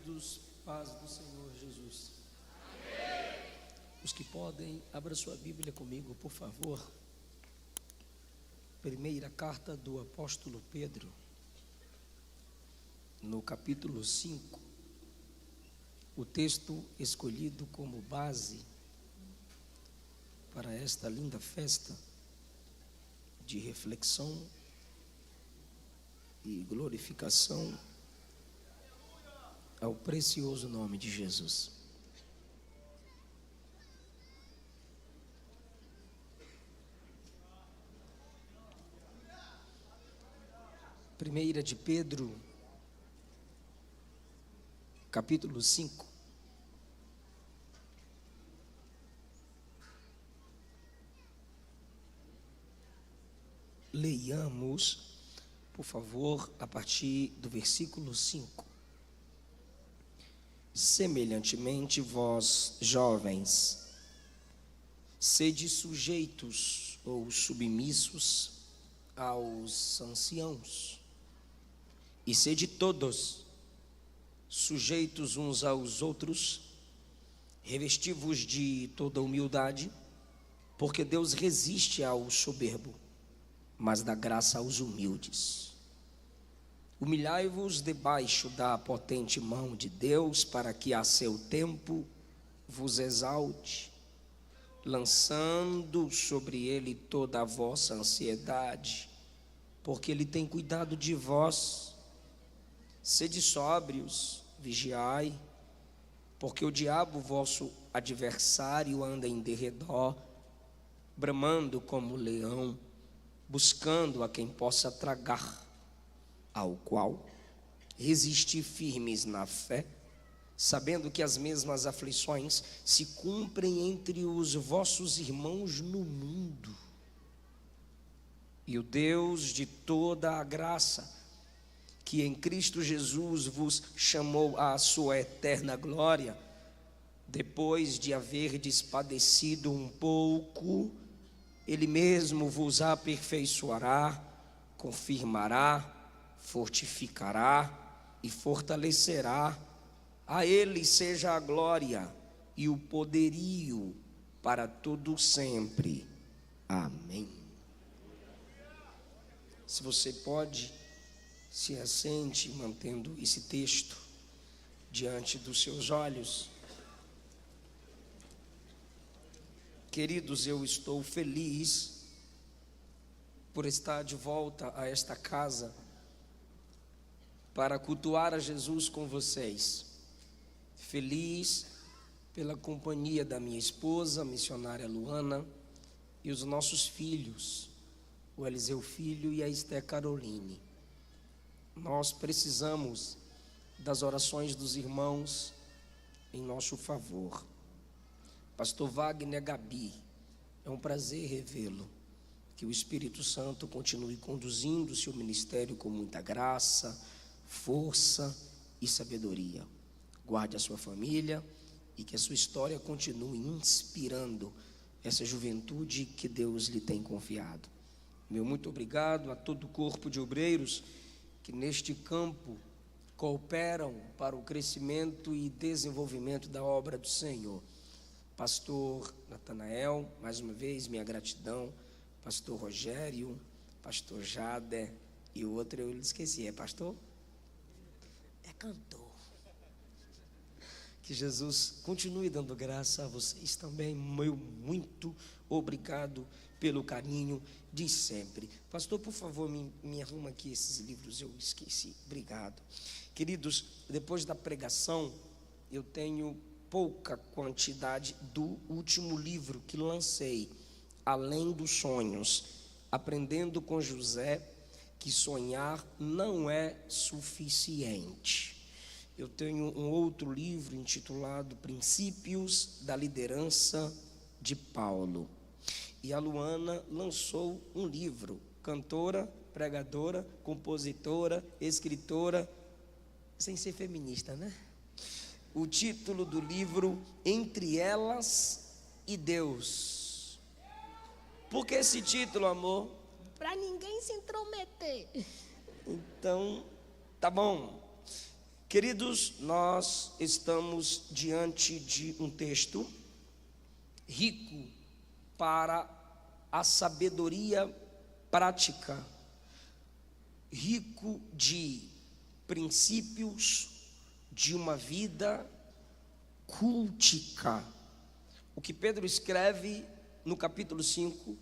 queridos, paz do Senhor Jesus. Amém. Os que podem, abra sua Bíblia comigo, por favor. Primeira carta do apóstolo Pedro, no capítulo 5, o texto escolhido como base para esta linda festa de reflexão e glorificação ao precioso nome de Jesus. Primeira de Pedro, capítulo 5. Leiamos, por favor, a partir do versículo 5. Semelhantemente, vós, jovens, sede sujeitos ou submissos aos anciãos, e sede todos sujeitos uns aos outros, revesti-vos de toda humildade, porque Deus resiste ao soberbo, mas dá graça aos humildes. Humilhai-vos debaixo da potente mão de Deus, para que a seu tempo vos exalte, lançando sobre ele toda a vossa ansiedade, porque ele tem cuidado de vós. Sede sóbrios, vigiai, porque o diabo, vosso adversário, anda em derredor, bramando como leão, buscando a quem possa tragar, ao qual resisti firmes na fé, sabendo que as mesmas aflições se cumprem entre os vossos irmãos no mundo. E o Deus de toda a graça, que em Cristo Jesus vos chamou à sua eterna glória, depois de haverdes padecido um pouco, Ele mesmo vos aperfeiçoará, confirmará, fortificará e fortalecerá. A Ele seja a glória e o poderio para todo sempre. Amém. Se você pode, se assente, mantendo esse texto diante dos seus olhos. Queridos, eu estou feliz por estar de volta a esta casa para cultuar a Jesus com vocês. Feliz pela companhia da minha esposa, a missionária Luana, e os nossos filhos, o Eliseu Filho e a Esté Caroline. Nós precisamos das orações dos irmãos em nosso favor. Pastor Wagner Gabi, é um prazer revê-lo. Que o Espírito Santo continue conduzindo o seu ministério com muita graça, força e sabedoria. Guarde a sua família e que a sua história continue inspirando essa juventude que Deus lhe tem confiado. Meu muito obrigado a todo o corpo de obreiros que neste campo cooperam para o crescimento e desenvolvimento da obra do Senhor. Pastor Natanael, mais uma vez minha gratidão. Pastor Rogério, Pastor Jader e o outro eu esqueci, é pastor? É cantor. Que Jesus continue dando graça a vocês também. Meu muito obrigado pelo carinho de sempre. Pastor, por favor, me arruma aqui esses livros, eu esqueci. Obrigado. Queridos, depois da pregação, eu tenho pouca quantidade do último livro que lancei, Além dos Sonhos, aprendendo com José que sonhar não é suficiente. Eu tenho um outro livro intitulado Princípios da Liderança de Paulo. E a Luana lançou um livro, cantora, pregadora, compositora, escritora, sem ser feminista, né? O título do livro, Entre Elas e Deus. Por que esse título, amor? Para ninguém se intrometer. Então, tá bom. Queridos, nós estamos diante de um texto rico para a sabedoria prática, rico de princípios de uma vida cultica. O que Pedro escreve no capítulo 5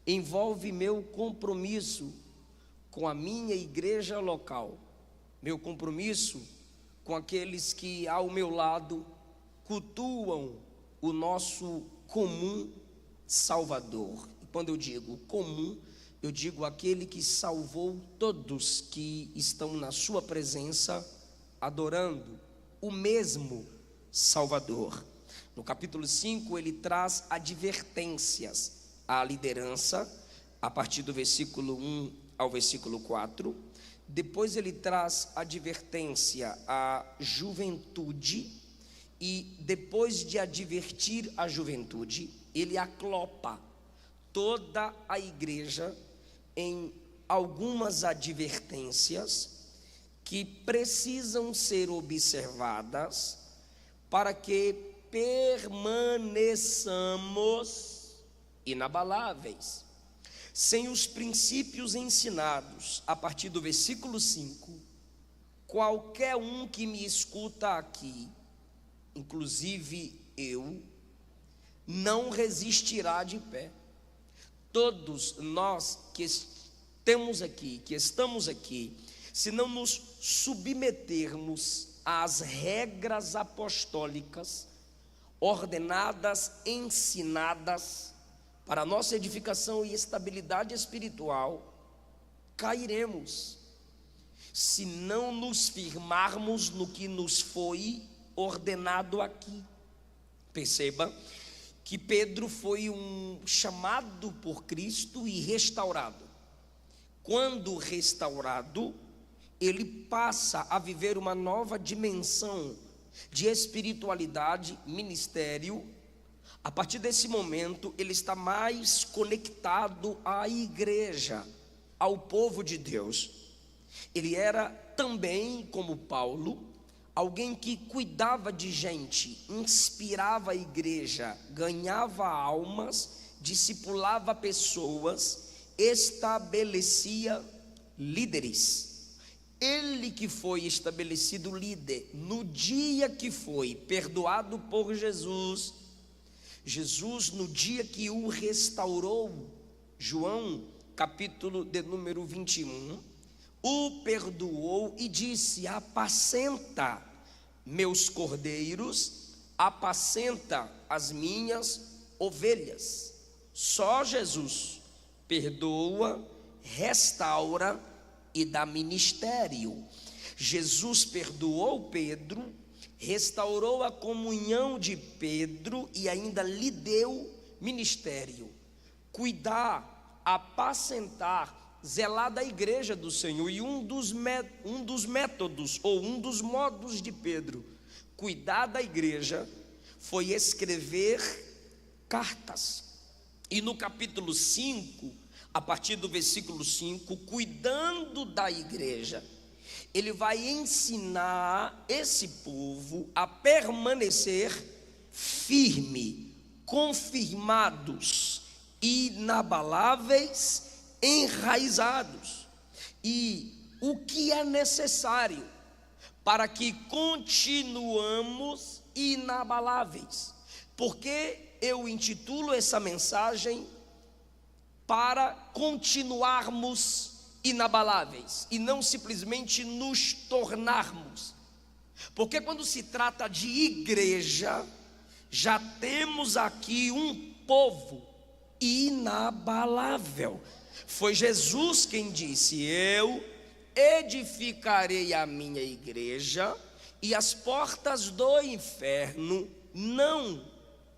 envolve meu compromisso com a minha igreja local, meu compromisso com aqueles que ao meu lado cultuam o nosso comum Salvador. E quando eu digo comum, eu digo aquele que salvou todos que estão na sua presença, adorando o mesmo Salvador. No capítulo 5 ele traz advertências à liderança, a partir do versículo 1 ao versículo 4. Depois ele traz advertência à juventude, e depois de advertir a juventude, ele aclopa toda a igreja em algumas advertências que precisam ser observadas para que permaneçamos inabaláveis. Sem os princípios ensinados a partir do versículo 5, qualquer um que me escuta aqui, inclusive eu, não resistirá de pé. Todos nós que estamos aqui, se não nos submetermos às regras apostólicas, ordenadas, ensinadas, para a nossa edificação e estabilidade espiritual, cairemos, se não nos firmarmos no que nos foi ordenado aqui. Perceba que Pedro foi chamado por Cristo e restaurado. Quando restaurado, ele passa a viver uma nova dimensão de espiritualidade, ministério. A partir desse momento, ele está mais conectado à igreja, ao povo de Deus. Ele era também, como Paulo, alguém que cuidava de gente, inspirava a igreja, ganhava almas, discipulava pessoas, estabelecia líderes. Ele que foi estabelecido líder, no dia que foi perdoado por Jesus, no dia que o restaurou, João, capítulo de número 21, o perdoou e disse: apacenta meus cordeiros, apacenta as minhas ovelhas. Só Jesus perdoa, restaura e dá ministério. Jesus perdoou Pedro, restaurou a comunhão de Pedro e ainda lhe deu ministério. Cuidar, apacentar, zelar da igreja do Senhor. E um dos métodos, ou um dos modos de Pedro cuidar da igreja, foi escrever cartas. E no capítulo 5, a partir do versículo 5, cuidando da igreja, ele vai ensinar esse povo a permanecer firme, confirmados, inabaláveis, enraizados. E o que é necessário para que continuamos inabaláveis? Porque eu intitulo essa mensagem para continuarmos inabaláveis e não simplesmente nos tornarmos. Porque quando se trata de igreja, já temos aqui um povo inabalável. Foi Jesus quem disse: eu edificarei a minha igreja e as portas do inferno não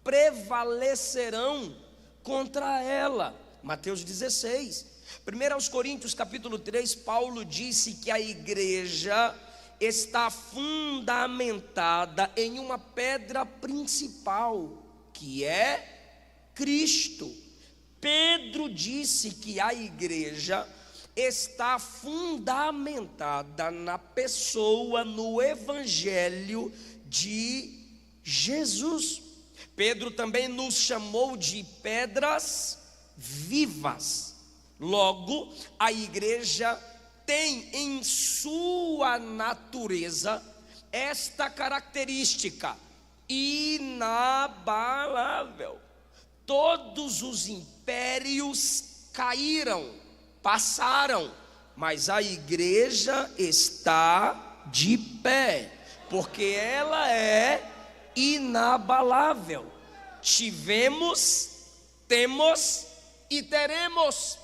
prevalecerão contra ela. Mateus 16. 1 Coríntios capítulo 3, Paulo disse que a igreja está fundamentada em uma pedra principal, que é Cristo. Pedro disse que a igreja está fundamentada na pessoa, no Evangelho de Jesus. Pedro também nos chamou de pedras vivas. Logo, a igreja tem em sua natureza esta característica inabalável. Todos os impérios caíram, passaram, mas a igreja está de pé, porque ela é inabalável. Tivemos, temos e teremos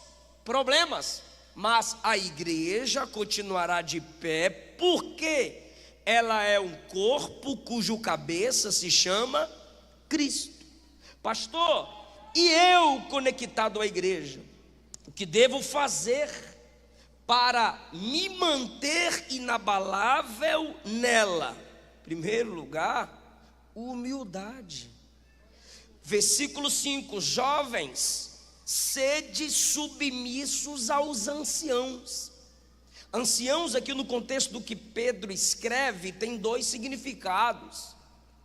problemas, mas a igreja continuará de pé, porque ela é um corpo cujo cabeça se chama Cristo. Pastor, e eu conectado à igreja, o que devo fazer para me manter inabalável nela? Em primeiro lugar, humildade. Versículo 5: jovens, sede submissos aos anciãos. Anciãos, aqui no contexto do que Pedro escreve, tem dois significados: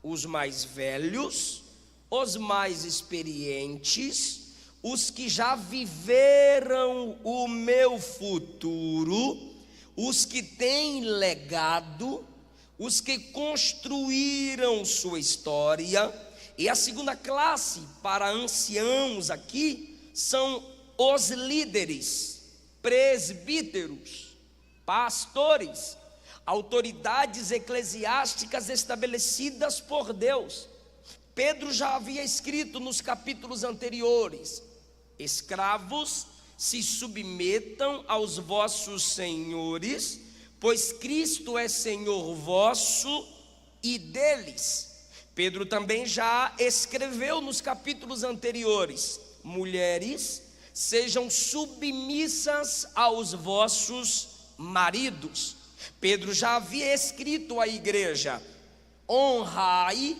os mais velhos, os mais experientes, os que já viveram o meu futuro, os que têm legado, os que construíram sua história. E a segunda classe para anciãos aqui são os líderes, presbíteros, pastores, autoridades eclesiásticas estabelecidas por Deus. Pedro já havia escrito nos capítulos anteriores: escravos, se submetam aos vossos senhores, pois Cristo é Senhor vosso e deles. Pedro também já escreveu nos capítulos anteriores: mulheres, sejam submissas aos vossos maridos. Pedro já havia escrito à igreja: honrai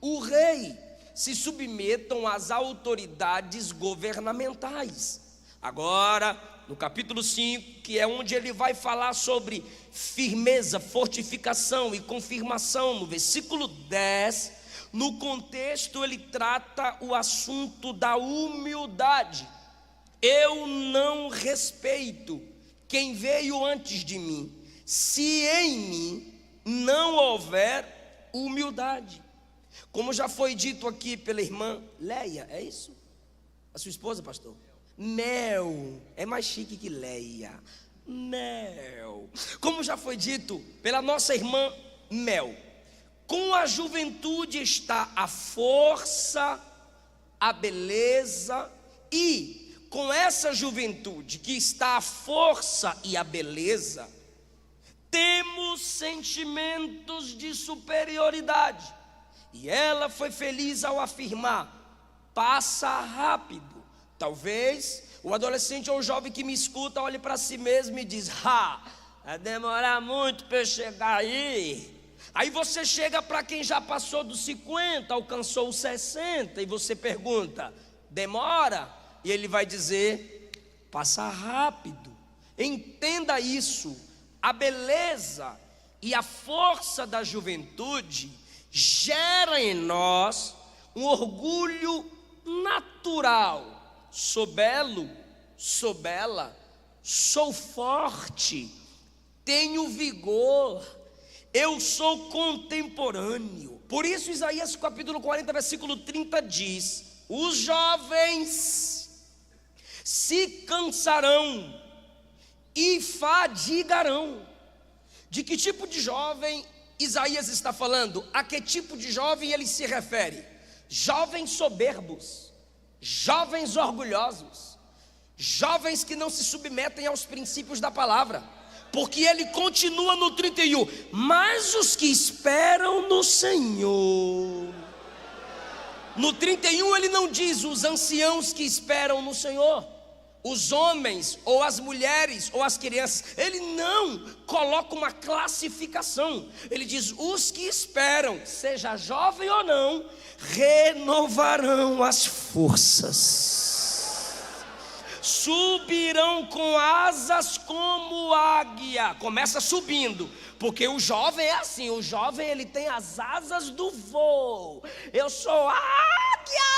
o rei, se submetam às autoridades governamentais. Agora, no capítulo 5, que é onde ele vai falar sobre firmeza, fortificação e confirmação, no versículo 10, no contexto ele trata o assunto da humildade. Eu não respeito quem veio antes de mim, se em mim não houver humildade. Como já foi dito aqui pela irmã Leia, é isso? A sua esposa, pastor? Mel, é mais chique que Leia. Mel. Como já foi dito pela nossa irmã Mel, com a juventude está a força, a beleza, e com essa juventude que está a força e a beleza, temos sentimentos de superioridade. E ela foi feliz ao afirmar: passa rápido. Talvez o adolescente ou o jovem que me escuta olhe para si mesmo e diz: vai demorar muito para eu chegar aí. Aí você chega para quem já passou dos 50, alcançou os 60, e você pergunta: demora? E ele vai dizer: passa rápido. Entenda isso: a beleza e a força da juventude gera em nós um orgulho natural. Sou belo, sou bela, sou forte, tenho vigor, eu sou contemporâneo. Por isso Isaías capítulo 40, versículo 30 diz: os jovens se cansarão e fadigarão. De que tipo de jovem Isaías está falando? A que tipo de jovem ele se refere? Jovens soberbos, jovens orgulhosos, jovens que não se submetem aos princípios da palavra. Porque ele continua no 31: mas os que esperam no Senhor. No 31 ele não diz os anciãos que esperam no Senhor, os homens, ou as mulheres, ou as crianças. Ele não coloca uma classificação. Ele diz: os que esperam, seja jovem ou não, renovarão as forças, subirão com asas como águia. Começa subindo, porque o jovem é assim, o jovem ele tem as asas do voo. Eu sou águia.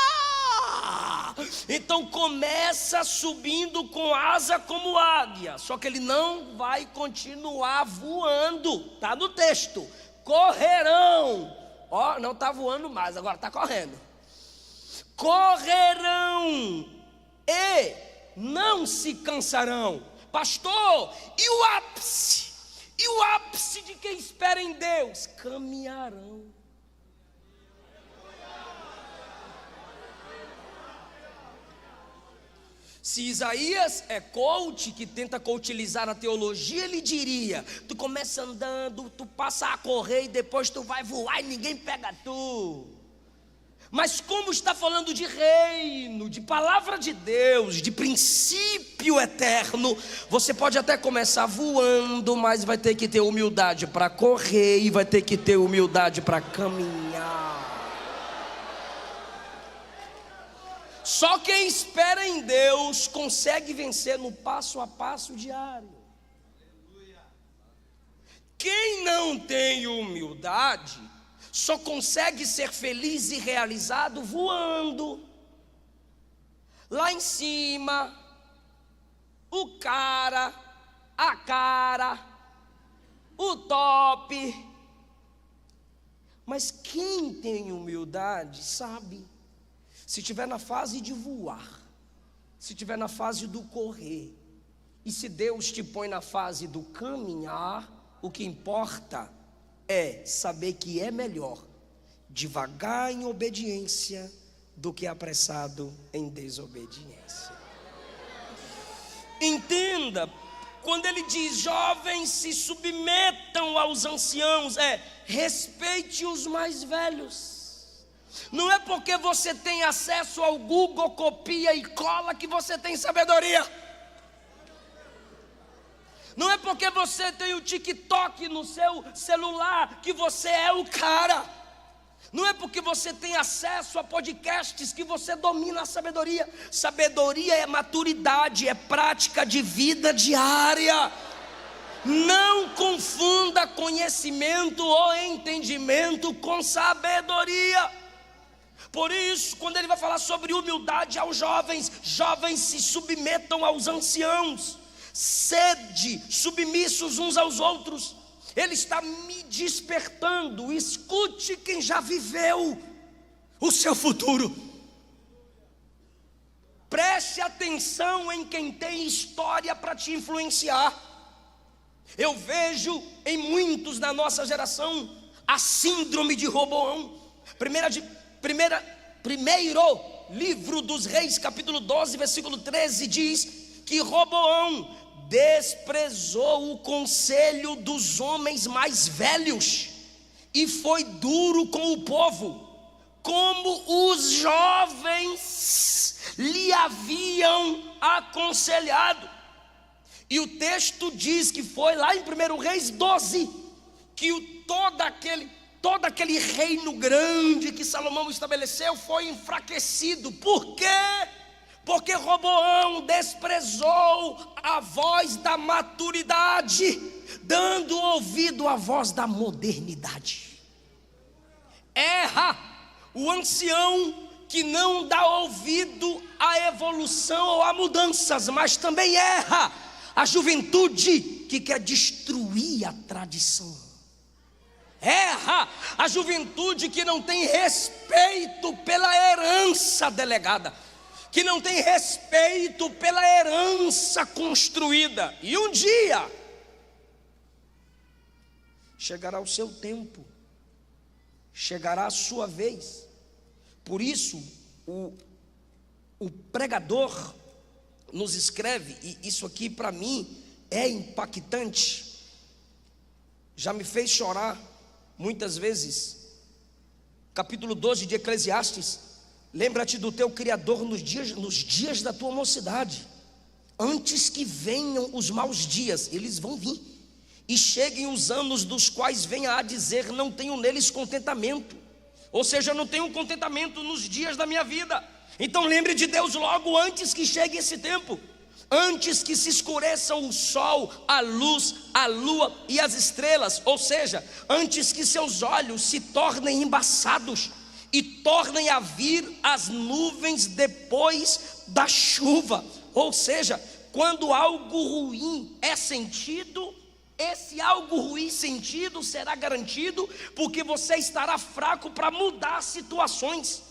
Então começa subindo com asa como águia, só que ele não vai continuar voando. Está no texto, correrão. Ó, não está voando mais, agora está correndo. Correrão e não se cansarão. Pastor, e o ápice? E o ápice de quem espera em Deus? Caminharão. Se Isaías é coach, que tenta coachizar a teologia, ele diria: tu começa andando, tu passa a correr e depois tu vai voar e ninguém pega tu. Mas como está falando de reino, de palavra de Deus, de princípio eterno, você pode até começar voando, mas vai ter que ter humildade para correr e vai ter que ter humildade para caminhar. Só quem espera em Deus consegue vencer no passo a passo diário. Quem não tem humildade só consegue ser feliz e realizado voando. Lá em cima, o cara, a cara, o top. Mas quem tem humildade sabe, se estiver na fase de voar, se estiver na fase do correr, e se Deus te põe na fase do caminhar, o que importa é saber que é melhor devagar em obediência do que apressado em desobediência. Entenda, quando ele diz jovens se submetam aos anciãos, respeite os mais velhos. Não é porque você tem acesso ao Google, copia e cola que você tem sabedoria. Não é porque você tem o TikTok no seu celular que você é o cara. Não é porque você tem acesso a podcasts que você domina a sabedoria. Sabedoria é maturidade, é prática de vida diária. Não confunda conhecimento ou entendimento com sabedoria. Por isso, quando ele vai falar sobre humildade aos jovens, jovens se submetam aos anciãos. Sede submissos uns aos outros. Ele está me despertando. Escute quem já viveu o seu futuro. Preste atenção em quem tem história para te influenciar. Eu vejo em muitos da nossa geração a síndrome de Roboão. Primeiro livro dos Reis, capítulo 12, versículo 13, diz que Roboão desprezou o conselho dos homens mais velhos e foi duro com o povo, como os jovens lhe haviam aconselhado. E o texto diz que foi lá em 1 Reis 12 que todo aquele reino grande que Salomão estabeleceu foi enfraquecido. Por quê? Porque Roboão desprezou a voz da maturidade, dando ouvido à voz da modernidade. Erra o ancião que não dá ouvido à evolução ou a mudanças, mas também erra a juventude que quer destruir a tradição. Erra a juventude que não tem respeito pela herança delegada, que não tem respeito pela herança construída. E um dia chegará o seu tempo, chegará a sua vez. Por isso o pregador nos escreve, e isso aqui para mim é impactante, já me fez chorar muitas vezes. Capítulo 12 de Eclesiastes: lembra-te do teu Criador nos dias da tua mocidade, antes que venham os maus dias. Eles vão vir, e cheguem os anos dos quais venha a dizer: não tenho neles contentamento. Ou seja, eu não tenho contentamento nos dias da minha vida. Então lembre de Deus logo antes que chegue esse tempo. antes que se escureçam o sol, a luz, a lua e as estrelas, ou seja, antes que seus olhos se tornem embaçados e tornem a vir as nuvens depois da chuva. Ou seja, quando algo ruim é sentido, esse algo ruim sentido será garantido, porque você estará fraco para mudar situações.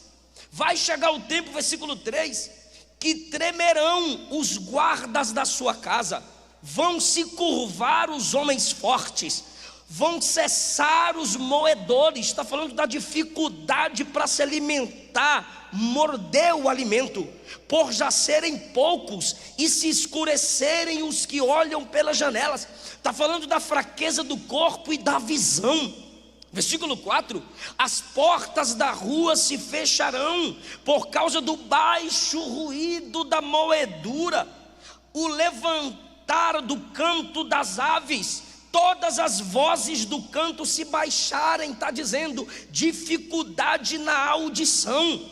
Vai chegar o tempo, versículo 3, que tremerão os guardas da sua casa, vão se curvar os homens fortes, vão cessar os moedores. Está falando da dificuldade para se alimentar, morder o alimento, por já serem poucos e se escurecerem os que olham pelas janelas. Está falando da fraqueza do corpo e da visão. Versículo 4, as portas da rua se fecharão por causa do baixo ruído da moedura, o levantar do canto das aves, todas as vozes do canto se baixarem. Está dizendo dificuldade na audição.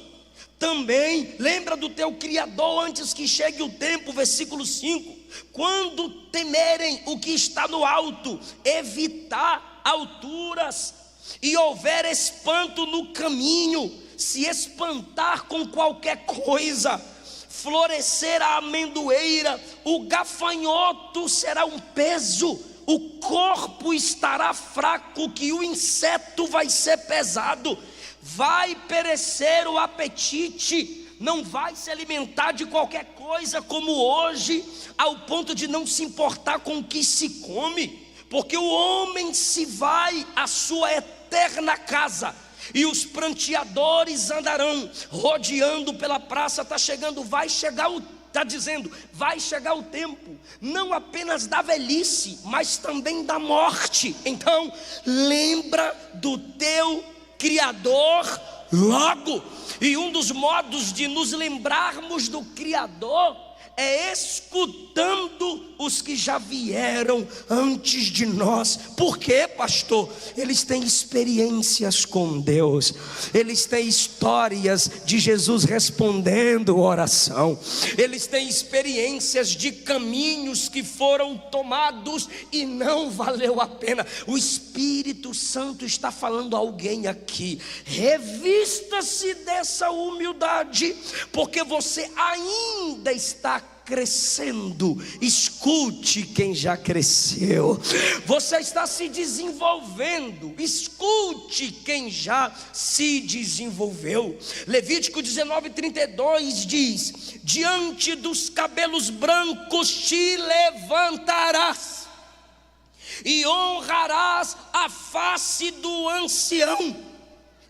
Também lembra do teu Criador antes que chegue o tempo. Versículo 5, quando temerem o que está no alto, evitar alturas, e houver espanto no caminho, se espantar com qualquer coisa, florescer a amendoeira, o gafanhoto será um peso, o corpo estará fraco, que o inseto vai ser pesado, vai perecer o apetite, não vai se alimentar de qualquer coisa como hoje, ao ponto de não se importar com o que se come, porque o homem se vai à sua eterna casa, e os pranteadores andarão rodeando pela praça. Está chegando, vai chegar o, está dizendo, vai chegar o tempo, não apenas da velhice, mas também da morte. Então, lembra do teu Criador logo, e um dos modos de nos lembrarmos do Criador é escutando os que já vieram antes de nós. Por quê, pastor? Eles têm experiências com Deus, eles têm histórias de Jesus respondendo oração, eles têm experiências de caminhos que foram tomados e não valeu a pena. O Espírito Santo está falando a alguém aqui: revista-se dessa humildade, porque você ainda está crescendo. Escute quem já cresceu. Você está se desenvolvendo. Escute quem já se desenvolveu. Levítico 19:32 diz: diante dos cabelos brancos te levantarás e honrarás a face do ancião,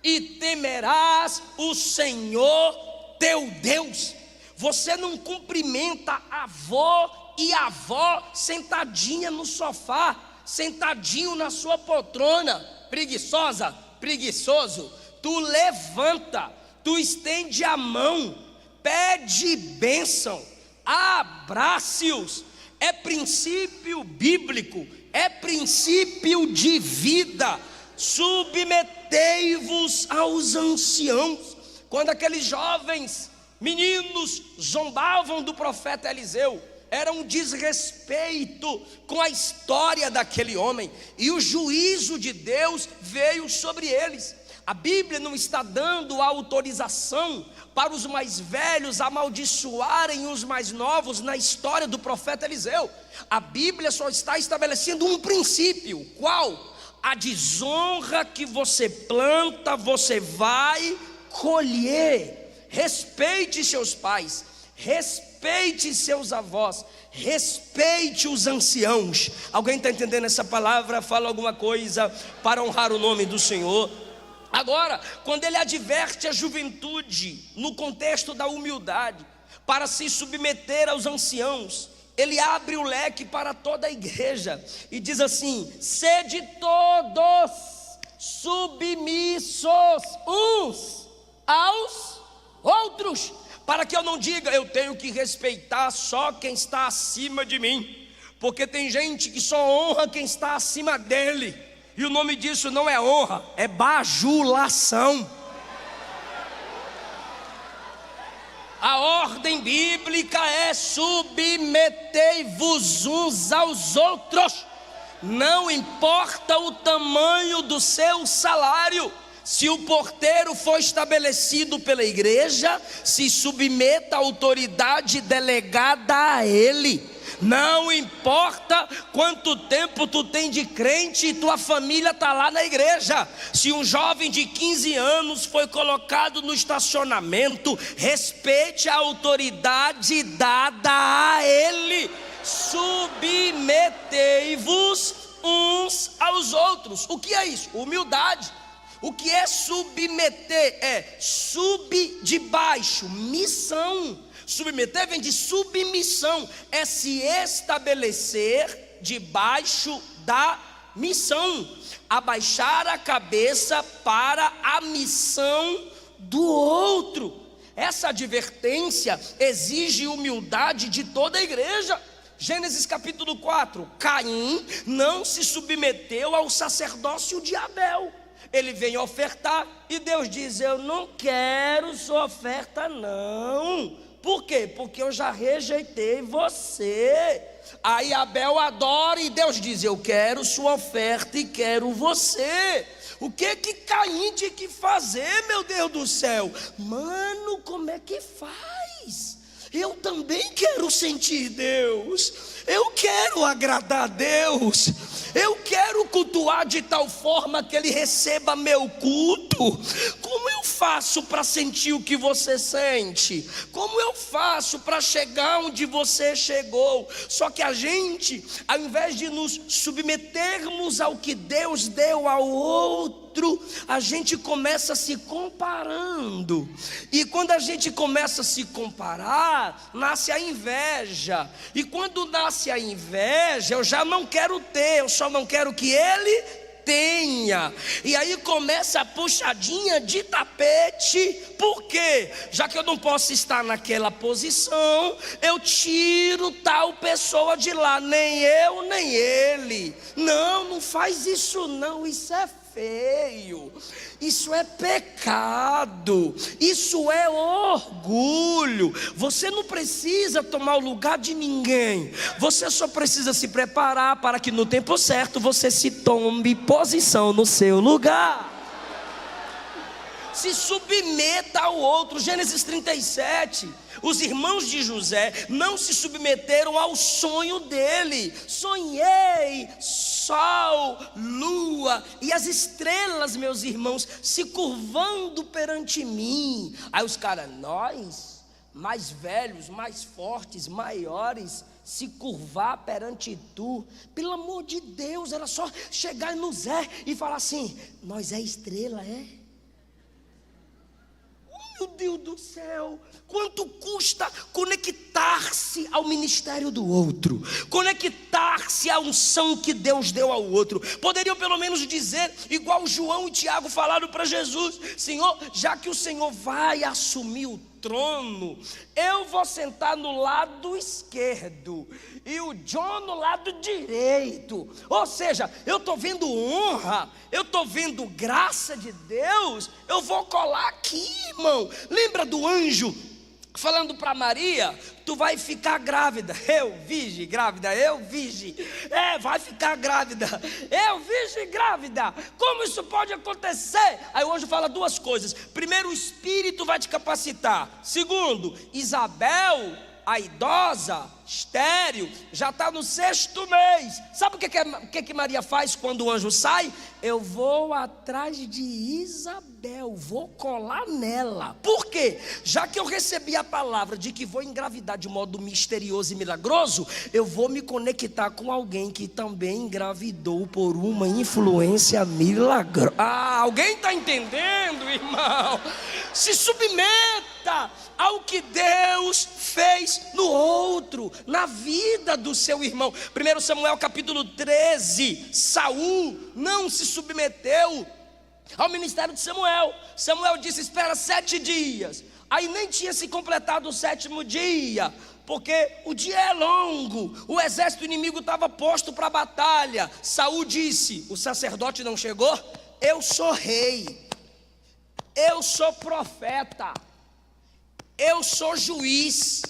e temerás o Senhor teu Deus. Você não cumprimenta avô e avó sentadinha no sofá, sentadinho na sua poltrona, preguiçosa, preguiçoso. Tu levanta, tu estende a mão, pede bênção, abrace-os. É princípio bíblico, é princípio de vida. Submetei-vos aos anciãos. Quando aqueles jovens meninos zombavam do profeta Eliseu, era um desrespeito com a história daquele homem, e o juízo de Deus veio sobre eles. A Bíblia não está dando autorização para os mais velhos amaldiçoarem os mais novos na história do profeta Eliseu. A Bíblia só está estabelecendo um princípio. Qual? A desonra que você planta, você vai colher. Respeite seus pais, respeite seus avós, respeite os anciãos. Alguém está entendendo essa palavra? Fala alguma coisa para honrar o nome do Senhor. Agora, quando ele adverte a juventude no contexto da humildade, para se submeter aos anciãos, ele abre o leque para toda a igreja e diz assim: sede todos submissos uns aos outros, para que eu não diga eu tenho que respeitar só quem está acima de mim, porque tem gente que só honra quem está acima dele, e o nome disso não é honra, é bajulação. A ordem bíblica é: submetei-vos uns aos outros. Não importa o tamanho do seu salário. Se o porteiro for estabelecido pela igreja, se submeta à autoridade delegada a ele. Não importa quanto tempo tu tem de crente e tua família está lá na igreja. Se um jovem de 15 anos foi colocado no estacionamento, respeite a autoridade dada a ele. Submetei-vos uns aos outros. O que é isso? Humildade. O que é submeter? É sub de baixo, missão. Submeter vem de submissão, é se estabelecer debaixo da missão, abaixar a cabeça para a missão do outro. Essa advertência exige humildade de toda a igreja. Gênesis capítulo 4, Caim não se submeteu ao sacerdócio de Abel. Ele vem ofertar e Deus diz: eu não quero sua oferta não. Por quê? Porque eu já rejeitei você. Aí Abel adora e Deus diz: eu quero sua oferta e quero você. O que Caim tinha que fazer, meu Deus do céu? Mano, como é que faz? Eu também quero sentir Deus. Eu quero agradar a Deus. Eu quero cultuar de tal forma que Ele receba meu culto. Como eu faço para sentir o que você sente? Como eu faço para chegar onde você chegou? Só que a gente, ao invés de nos submetermos ao que Deus deu ao outro, a gente começa se comparando. E quando a gente começa a se comparar, nasce a inveja. E quando nasce a inveja, eu já não quero ter, eu só não quero que ele tenha. E aí começa a puxadinha de tapete. Por quê? Já que eu não posso estar naquela posição, eu tiro tal pessoa de lá. Nem eu, nem ele. Não faz isso não, isso é feio, isso é pecado, isso é orgulho. Você não precisa tomar o lugar de ninguém, você só precisa se preparar para que no tempo certo você se tome posição no seu lugar. Se submeta ao outro. Gênesis 37, os irmãos de José não se submeteram ao sonho dele. Sonhei sol, lua e as estrelas, meus irmãos, se curvando perante mim. Aí os caras: nós, mais velhos, mais fortes, maiores, se curvar perante tu? Pelo amor de Deus, era só chegar no Zé e falar assim: nós é estrela, é? Meu Deus do céu, quanto custa conectar-se ao ministério do outro, conectar-se à unção que Deus deu ao outro. Poderiam pelo menos dizer, igual João e Tiago falaram para Jesus: Senhor, já que o Senhor vai assumir o trono, eu vou sentar no lado esquerdo e o John no lado direito. Ou seja, eu estou vendo honra, eu estou vendo graça de Deus, eu vou colar aqui, irmão. Lembra do anjo falando para Maria: tu vai ficar grávida. Eu, virgem, grávida, eu, virgem. Vai ficar grávida. Eu, virgem, grávida. Como isso pode acontecer? Aí o anjo fala duas coisas: primeiro, o Espírito vai te capacitar. Segundo, Isabel, a idosa, estéril, já está no 6º mês. Sabe o que Maria faz quando o anjo sai? Eu vou atrás de Isabel, vou colar nela. Por quê? Já que eu recebi a palavra de que vou engravidar de modo misterioso e milagroso, eu vou me conectar com alguém que também engravidou por uma influência milagrosa. Alguém está entendendo, irmão? Se submeta ao que Deus fez no outro, na vida do seu irmão. 1 Samuel capítulo 13, Saul não se submeteu ao ministério de Samuel. Samuel disse: espera 7 dias. Aí nem tinha se completado o 7º dia, porque o dia é longo, o exército inimigo estava posto para a batalha. Saul disse: o sacerdote não chegou? Eu sou rei, eu sou profeta, eu sou juiz.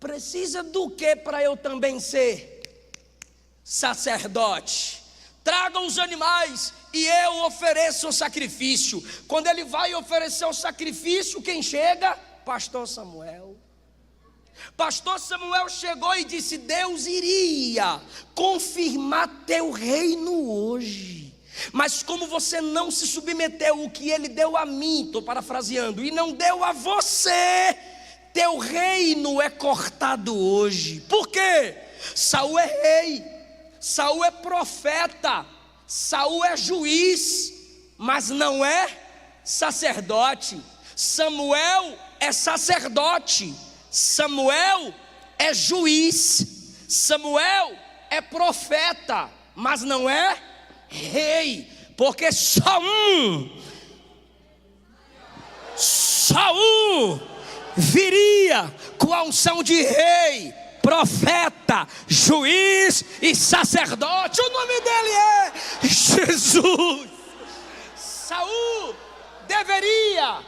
Precisa do que para eu também ser sacerdote? Tragam os animais e eu ofereço o sacrifício. Quando ele vai oferecer o sacrifício, quem chega? Pastor Samuel. Pastor Samuel chegou e disse: Deus iria confirmar teu reino hoje, mas como você não se submeteu o que ele deu a mim, estou parafraseando, e não deu a você, teu reino é cortado hoje. Por quê? Saul é rei, Saul é profeta, Saul é juiz, mas não é sacerdote. Samuel é sacerdote, Samuel é juiz, Samuel é profeta, mas não é rei, porque Saul viria com a unção de rei, profeta, juiz e sacerdote. O nome dele é Jesus. Saul deveria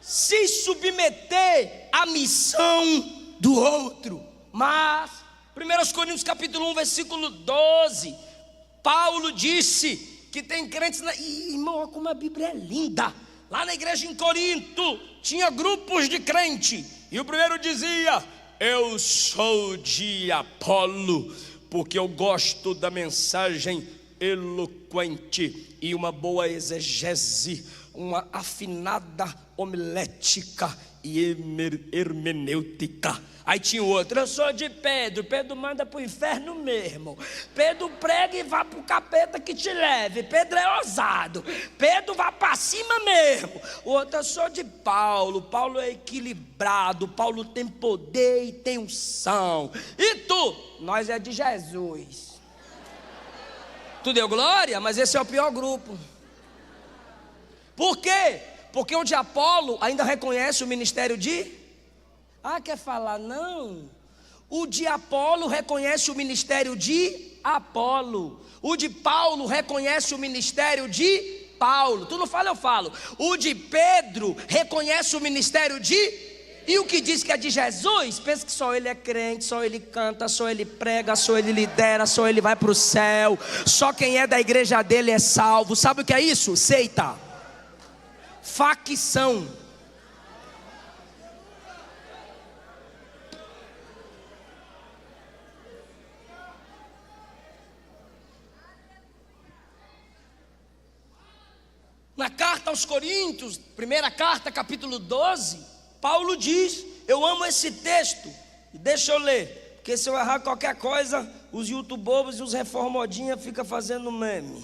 se submeter à missão do outro, mas 1 Coríntios capítulo 1 versículo 12, Paulo disse que tem crentes irmão, como a Bíblia é linda. Lá na igreja em Corinto tinha grupos de crente, e o primeiro dizia: eu sou de Apolo, porque eu gosto da mensagem eloquente e uma boa exegese, uma afinada homilética e hermenêutica. Aí tinha o outro: eu sou de Pedro, Pedro manda para o inferno mesmo, Pedro prega e vá para o capeta que te leve, Pedro é ousado, Pedro vai para cima mesmo. O outro: eu sou de Paulo, Paulo é equilibrado, Paulo tem poder e tem unção. E tu? Nós é de Jesus. Tu deu glória, mas esse é o pior grupo. Por quê? Porque o de Apolo ainda reconhece o ministério de... quer falar? Não. O de Apolo reconhece o ministério de Apolo. O de Paulo reconhece o ministério de Paulo. Tu não fala, eu falo. O de Pedro reconhece o ministério de... E o que diz que é de Jesus, pensa que só ele é crente, só ele canta, só ele prega, só ele lidera, só ele vai para o céu. Só quem é da igreja dele é salvo. Sabe o que é isso? Seita. Facção. Na carta aos Coríntios, primeira carta, capítulo 12, Paulo diz, eu amo esse texto, deixa eu ler, porque se eu errar qualquer coisa, os youtubers e os reformodinhas ficam fazendo meme.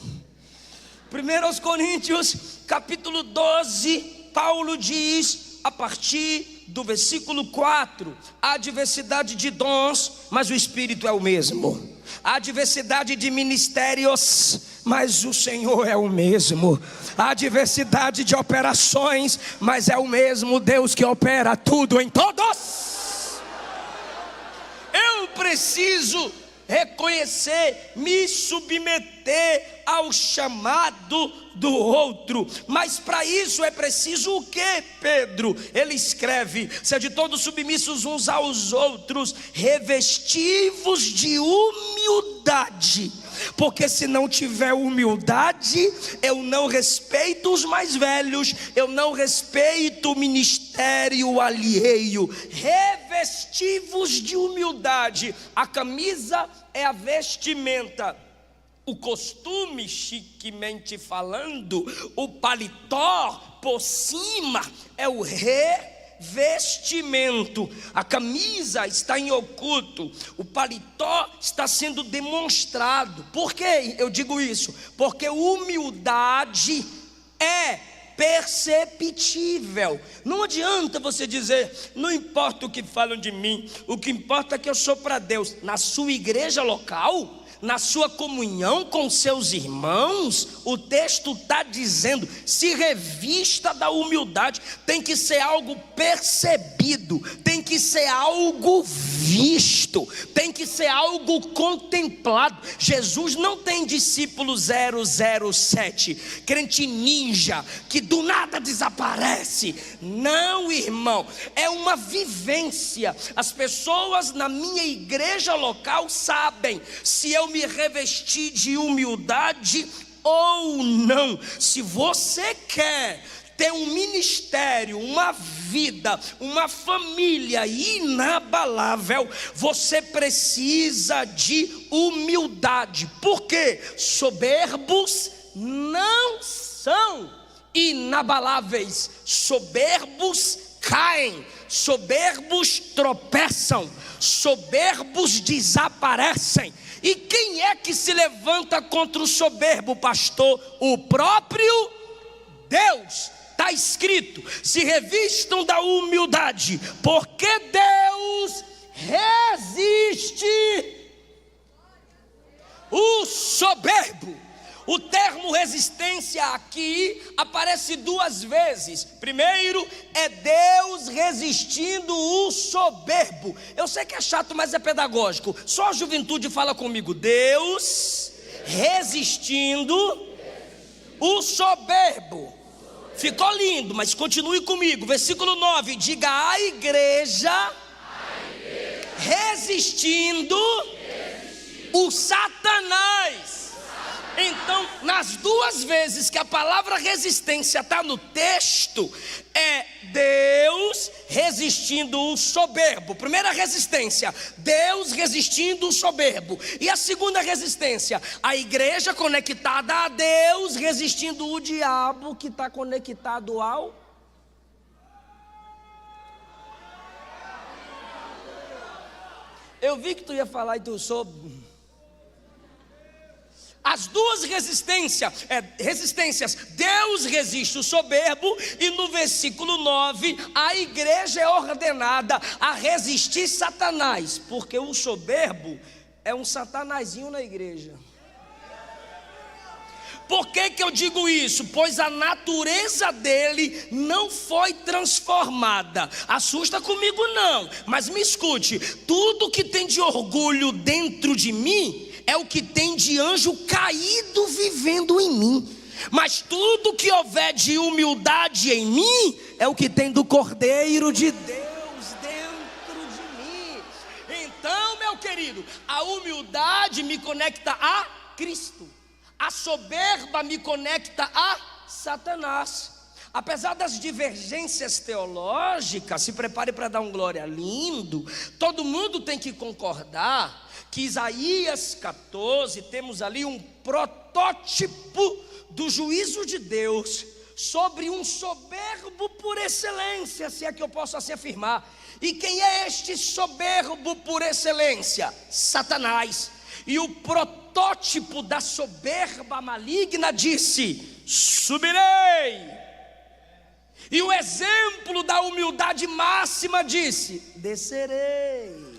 1 Coríntios, capítulo 12, Paulo diz, a partir do versículo 4, há diversidade de dons, mas o Espírito é o mesmo. Há diversidade de ministérios, mas o Senhor é o mesmo. Há diversidade de operações, mas é o mesmo Deus que opera tudo em todos. Eu preciso reconhecer, me submeter ao chamado do outro, mas para isso é preciso o que, Pedro? Ele escreve, sede todos submissos uns aos outros, revestivos de humildade, porque se não tiver humildade, eu não respeito os mais velhos, eu não respeito o ministério alheio. Revestivos de humildade, a camisa é a vestimenta, o costume, chiquemente falando, o paletó por cima é o revestimento. A camisa está em oculto, o paletó está sendo demonstrado. Por que eu digo isso? Porque humildade é perceptível. Não adianta você dizer, não importa o que falam de mim, o que importa é que eu sou para Deus. Na sua igreja local, na sua comunhão com seus irmãos, o texto está dizendo, se revista da humildade. Tem que ser algo percebido, tem que ser algo visto, tem que ser algo contemplado. Jesus não tem discípulo 007, crente ninja, que do nada desaparece. Não, irmão, é uma vivência. As pessoas na minha igreja local sabem se eu me revesti de humildade ou não. Se você quer ter um ministério, uma vida, uma família inabalável, você precisa de humildade. Porque soberbos não são inabaláveis, soberbos caem, soberbos tropeçam, soberbos desaparecem. E quem é que se levanta contra o soberbo, pastor? O próprio Deus. Está escrito, se revistam da humildade, porque Deus resiste o soberbo. O termo resistência aqui aparece duas vezes. Primeiro, é Deus resistindo o soberbo. Eu sei que é chato, mas é pedagógico. Só a juventude fala comigo. Deus resistindo o soberbo. Ficou lindo, mas continue comigo. Versículo 9, diga a igreja resistindo o Satanás. Então, nas duas vezes que a palavra resistência está no texto, é Deus resistindo o soberbo. Primeira resistência, Deus resistindo o soberbo. E a segunda resistência, a igreja conectada a Deus resistindo o diabo que está conectado ao... Eu vi que tu ia falar e tu soube. As duas resistências, Deus resiste o soberbo, e no versículo 9, a igreja é ordenada a resistir Satanás, porque o soberbo é um satanazinho na igreja. Por que eu digo isso? Pois a natureza dele não foi transformada. Assusta comigo não, mas me escute, tudo que tem de orgulho dentro de mim é o que tem de anjo caído vivendo em mim. Mas tudo que houver de humildade em mim é o que tem do Cordeiro de Deus dentro de mim. Então, meu querido, a humildade me conecta a Cristo, a soberba me conecta a Satanás. Apesar das divergências teológicas, se prepare para dar um glória lindo, todo mundo tem que concordar que Isaías 14, temos ali um protótipo do juízo de Deus sobre um soberbo por excelência, se é que eu posso assim afirmar. E quem é este soberbo por excelência? Satanás. E o protótipo da soberba maligna disse: subirei. E o exemplo da humildade máxima disse: descerei.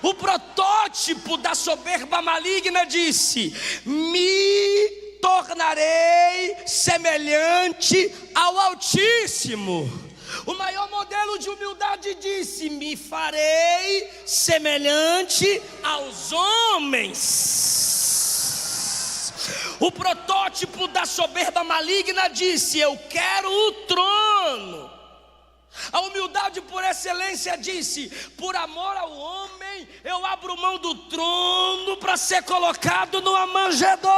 O protótipo da soberba maligna disse: me tornarei semelhante ao Altíssimo. O maior modelo de humildade disse: me farei semelhante aos homens. O protótipo da soberba maligna disse: eu quero o trono. A humildade por excelência disse: por amor ao homem, eu abro mão do trono para ser colocado numa manjedoura.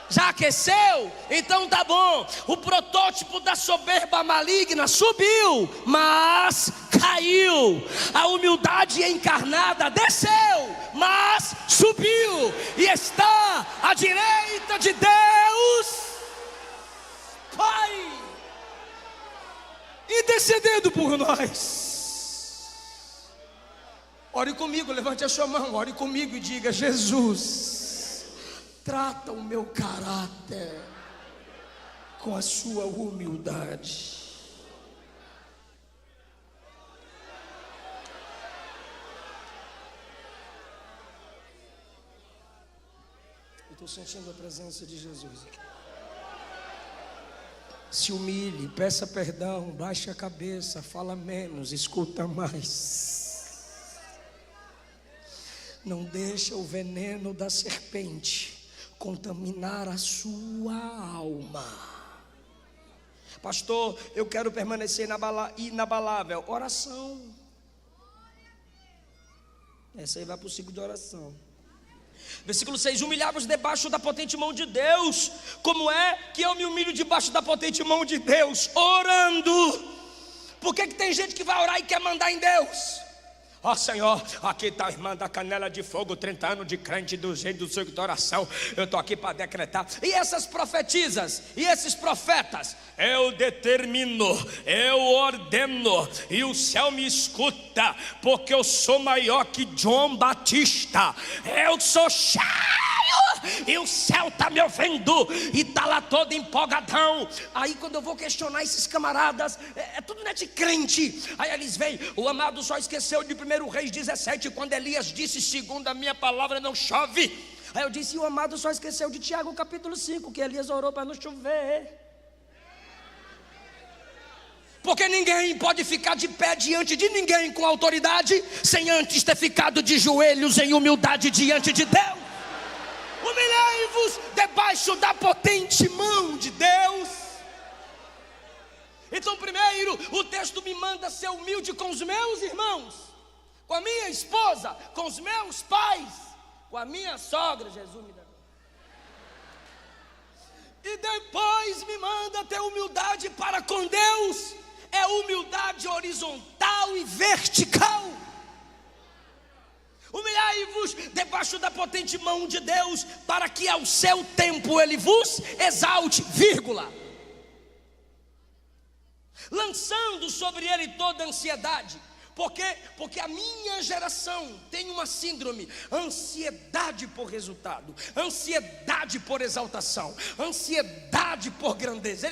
Já aqueceu? Então tá bom. O protótipo da soberba maligna subiu, mas caiu. A humildade encarnada desceu, mas subiu e está à direita de Deus Pai, intercedendo por nós. Ore comigo, levante a sua mão, ore comigo e diga: Jesus, trata o meu caráter com a sua humildade. Estou sentindo a presença de Jesus aqui. Se humilhe, peça perdão, baixe a cabeça, fala menos, escuta mais. Não deixa o veneno da serpente contaminar a sua alma. Pastor, eu quero permanecer inabalável. Oração. Essa aí vai para o ciclo de oração. Versículo 6: humilhar-vos debaixo da potente mão de Deus. Como é que eu me humilho debaixo da potente mão de Deus? Orando. Por que tem gente que vai orar e quer mandar em Deus? Ó Senhor, aqui está a irmã da Canela de Fogo, 30 anos de crente do jeito do ciclo de oração. Eu estou aqui para decretar. E essas profetisas, e esses profetas, eu determino, eu ordeno, e o céu me escuta, porque eu sou maior que João Batista. Eu sou cheio, e o céu está me ouvindo, e está lá todo empolgadão. Aí quando eu vou questionar esses camaradas, é tudo não é de crente. Aí eles vêm, o amado só esqueceu de 1 Reis 17, quando Elias disse, segundo a minha palavra não chove. Aí eu disse, o amado só esqueceu de Tiago capítulo 5, que Elias orou para não chover. Porque ninguém pode ficar de pé diante de ninguém com autoridade, sem antes ter ficado de joelhos em humildade diante de Deus. Humilhai-vos debaixo da potente mão de Deus. Então primeiro, o texto me manda ser humilde com os meus irmãos, com a minha esposa, com os meus pais, com a minha sogra. Jesus me dá. E depois me manda ter humildade para com Deus. É humildade horizontal e vertical. Humilhai-vos debaixo da potente mão de Deus, para que ao seu tempo Ele vos exalte, vírgula. Lançando sobre Ele toda a ansiedade. Porque a minha geração tem uma síndrome: ansiedade por resultado, ansiedade por exaltação, ansiedade por grandeza.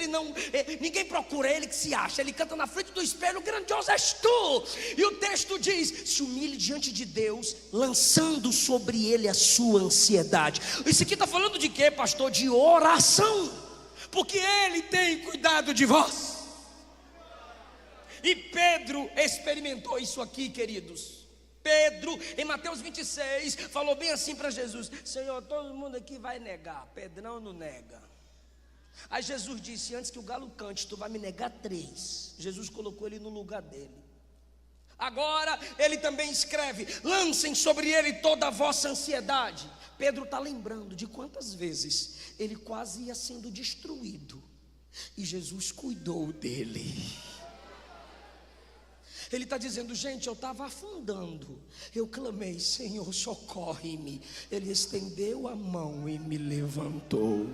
Ninguém procura ele que se acha. Ele canta na frente do espelho, grandioso és tu. E o texto diz, se humilhe diante de Deus, lançando sobre ele a sua ansiedade. Isso aqui está falando de quê, pastor? De oração. Porque ele tem cuidado de vós. E Pedro experimentou isso aqui, queridos. Pedro, em Mateus 26, falou bem assim para Jesus: Senhor, todo mundo aqui vai negar. Pedrão não nega. Aí Jesus disse, antes que o galo cante, tu vai me negar 3. Jesus colocou ele no lugar dele. Agora ele também escreve, lancem sobre ele toda a vossa ansiedade. Pedro está lembrando de quantas vezes ele quase ia sendo destruído, e Jesus cuidou dele. Ele está dizendo, gente, eu estava afundando, eu clamei, Senhor, socorre-me. Ele estendeu a mão e me levantou.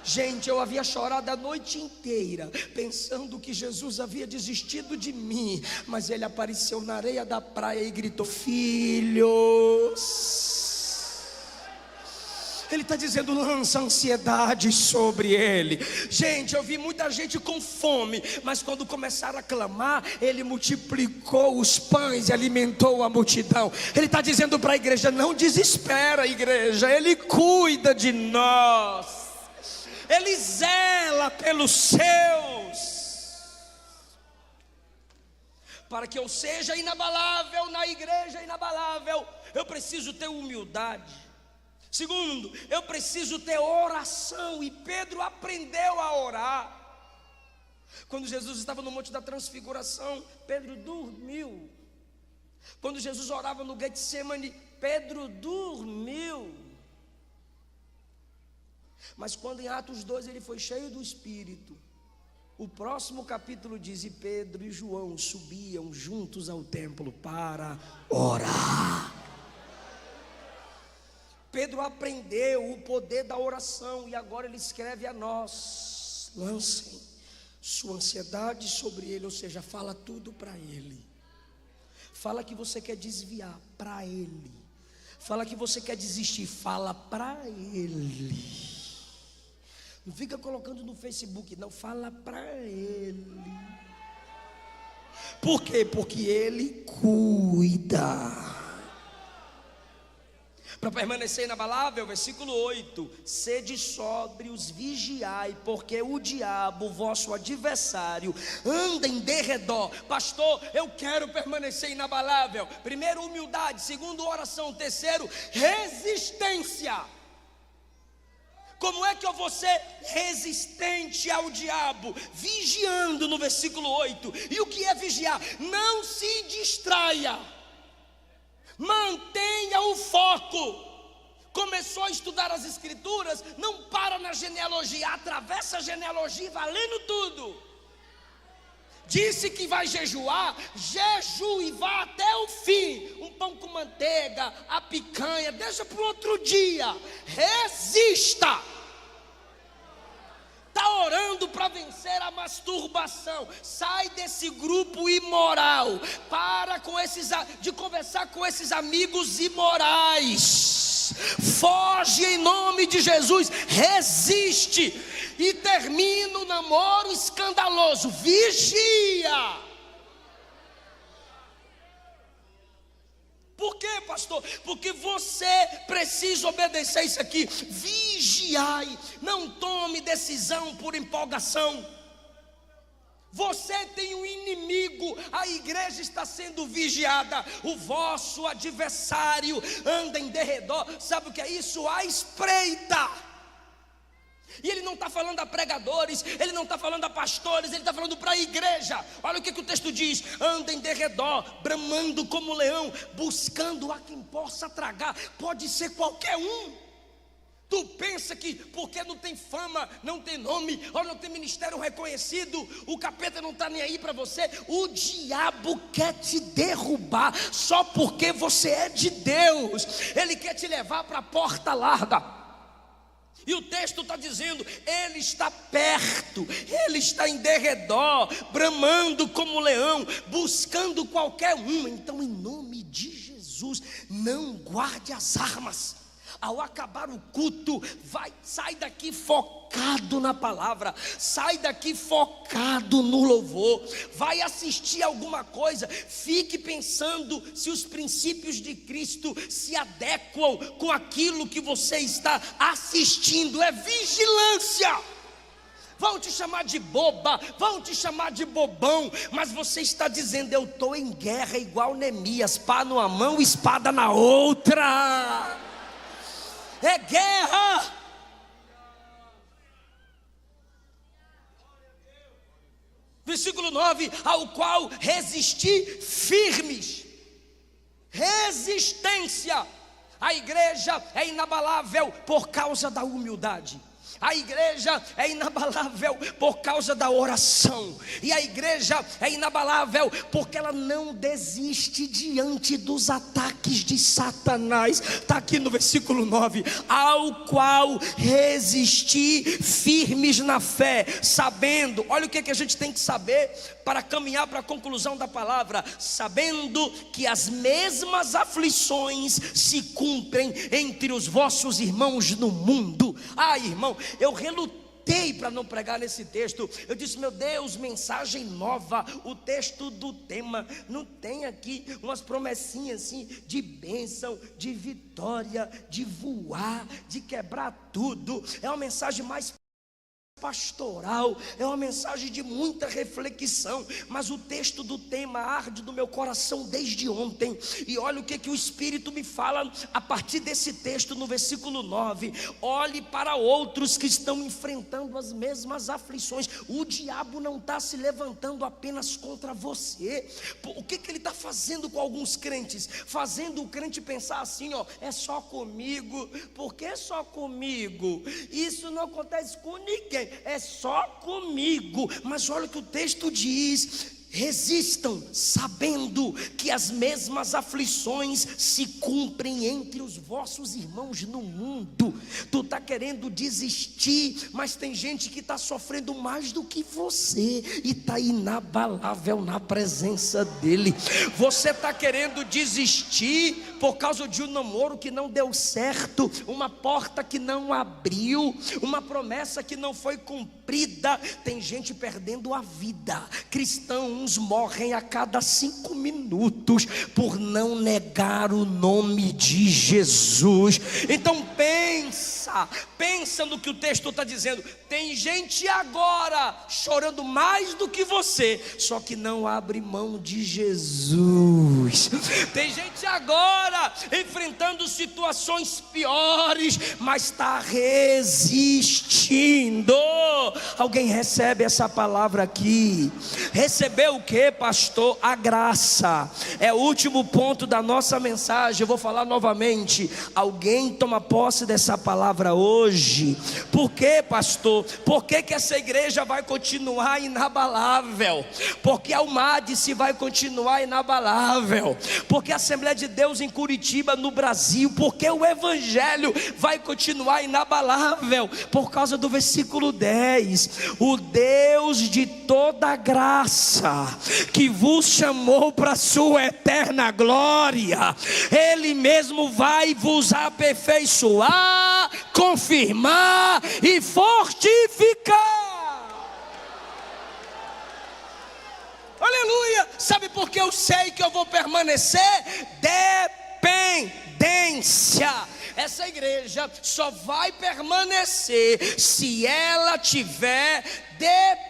Gente, eu havia chorado a noite inteira, pensando que Jesus havia desistido de mim, mas Ele apareceu na areia da praia e gritou, filhos. Ele está dizendo, lança ansiedade sobre ele. Gente, eu vi muita gente com fome, mas quando começaram a clamar, ele multiplicou os pães e alimentou a multidão. Ele está dizendo para a igreja, não desespera, igreja, Ele cuida de nós, Ele zela pelos seus. Para que eu seja inabalável na igreja inabalável, eu preciso ter humildade. Segundo, eu preciso ter oração, e Pedro aprendeu a orar. Quando Jesus estava no Monte da Transfiguração, Pedro dormiu. Quando Jesus orava no Getsemane, Pedro dormiu. Mas quando em Atos 2 ele foi cheio do Espírito, o próximo capítulo diz, e Pedro e João subiam juntos ao templo para orar. Pedro aprendeu o poder da oração, e agora ele escreve a nós, lancem sua ansiedade sobre ele, ou seja, fala tudo para ele. Fala que você quer desviar, para ele. Fala que você quer desistir, fala para ele. Não fica colocando no Facebook, não, fala para ele. Por quê? Porque ele cuida. Para permanecer inabalável, versículo 8: sede sóbrios, vigiai, porque o diabo, vosso adversário, anda em derredor. Pastor, eu quero permanecer inabalável. Primeiro, humildade. Segundo, oração. Terceiro, resistência. Como é que eu vou ser resistente ao diabo? Vigiando, no versículo 8. E o que é vigiar? Não se distraia, mantenha o foco. Começou a estudar as escrituras, não para na genealogia, atravessa a genealogia valendo tudo. Disse que vai jejuar, jejue e vá até o fim. Um pão com manteiga, a picanha, deixa para o outro dia. Resista. Está orando para vencer a masturbação. Sai desse grupo imoral. Para de conversar com esses amigos imorais. Foge em nome de Jesus. Resiste. E termina o namoro escandaloso. Vigia. Por quê, pastor? Porque você precisa obedecer isso aqui. Vigiai. Não tome decisão por empolgação. Você tem um inimigo. A igreja está sendo vigiada. O vosso adversário anda em derredor. Sabe o que é isso? À espreita. E ele não está falando a pregadores, ele não está falando a pastores, ele está falando para a igreja. Olha o que o texto diz: anda em derredor, bramando como leão, buscando a quem possa tragar. Pode ser qualquer um. Tu pensa que porque não tem fama, não tem nome, ou não tem ministério reconhecido, o capeta não está nem aí para você? O diabo quer te derrubar só porque você é de Deus. Ele quer te levar para a porta larga. E o texto está dizendo, ele está perto, ele está em derredor, bramando como leão, buscando qualquer um. Então, em nome de Jesus, não guarde as armas. Ao acabar o culto, sai daqui focado na palavra, sai daqui focado no louvor. Vai assistir alguma coisa, fique pensando se os princípios de Cristo se adequam com aquilo que você está assistindo. É vigilância. Vão te chamar de boba, vão te chamar de bobão, mas você está dizendo, eu estou em guerra igual Neemias, pá numa mão, espada na outra. É guerra. Versículo 9: ao qual resisti firmes. Resistência. A igreja é inabalável por causa da humildade. A igreja é inabalável por causa da oração. E a igreja é inabalável porque ela não desiste diante dos ataques de Satanás. Está aqui no versículo 9: ao qual resisti firmes na fé, sabendo. Olha o que a gente tem que saber para caminhar para a conclusão da palavra. Sabendo que as mesmas aflições se cumprem entre os vossos irmãos no mundo. Ah, irmão, eu relutei para não pregar nesse texto. Eu disse, meu Deus, mensagem nova. O texto do tema não tem aqui umas promessinhas assim de bênção, de vitória, de voar, de quebrar tudo. É uma mensagem mais pastoral, é uma mensagem de muita reflexão, mas o texto do tema arde no meu coração desde ontem. E olha o que o Espírito me fala a partir desse texto no versículo 9: olhe para outros que estão enfrentando as mesmas aflições. O diabo não está se levantando apenas contra você. O que ele está fazendo com alguns crentes? Fazendo o crente pensar assim, ó, é só comigo. Por que só comigo? Isso não acontece com ninguém, é só comigo. Mas olha o que o texto diz: resistam, sabendo que as mesmas aflições se cumprem entre os vossos irmãos no mundo. Tu está querendo desistir, mas tem gente que está sofrendo mais do que você e está inabalável na presença dele. Você está querendo desistir por causa de um namoro que não deu certo, uma porta que não abriu, uma promessa que não foi cumprida. Tem gente perdendo a vida, cristão uns morrem a cada 5 minutos por não negar o nome de Jesus. Então pensa no que o texto está dizendo. Tem gente agora chorando mais do que você, só que não abre mão de Jesus. Tem gente agora enfrentando situações piores, mas está resistindo. Alguém recebe essa palavra aqui? Recebeu o que, pastor? A graça. É o último ponto da nossa mensagem. Eu vou falar novamente. Alguém toma posse dessa palavra hoje? Por quê, pastor? Por que essa igreja vai continuar inabalável? Porque a UMADSE vai continuar inabalável? Porque a Assembleia de Deus em Curitiba, no Brasil, porque o Evangelho vai continuar inabalável? Por causa do versículo 10: o Deus de toda graça, que vos chamou para sua eterna glória, Ele mesmo vai vos aperfeiçoar, confirmar e fortificar. Aleluia! Sabe por que eu sei que eu vou permanecer? Dependência. Essa igreja só vai permanecer se ela tiver dependência.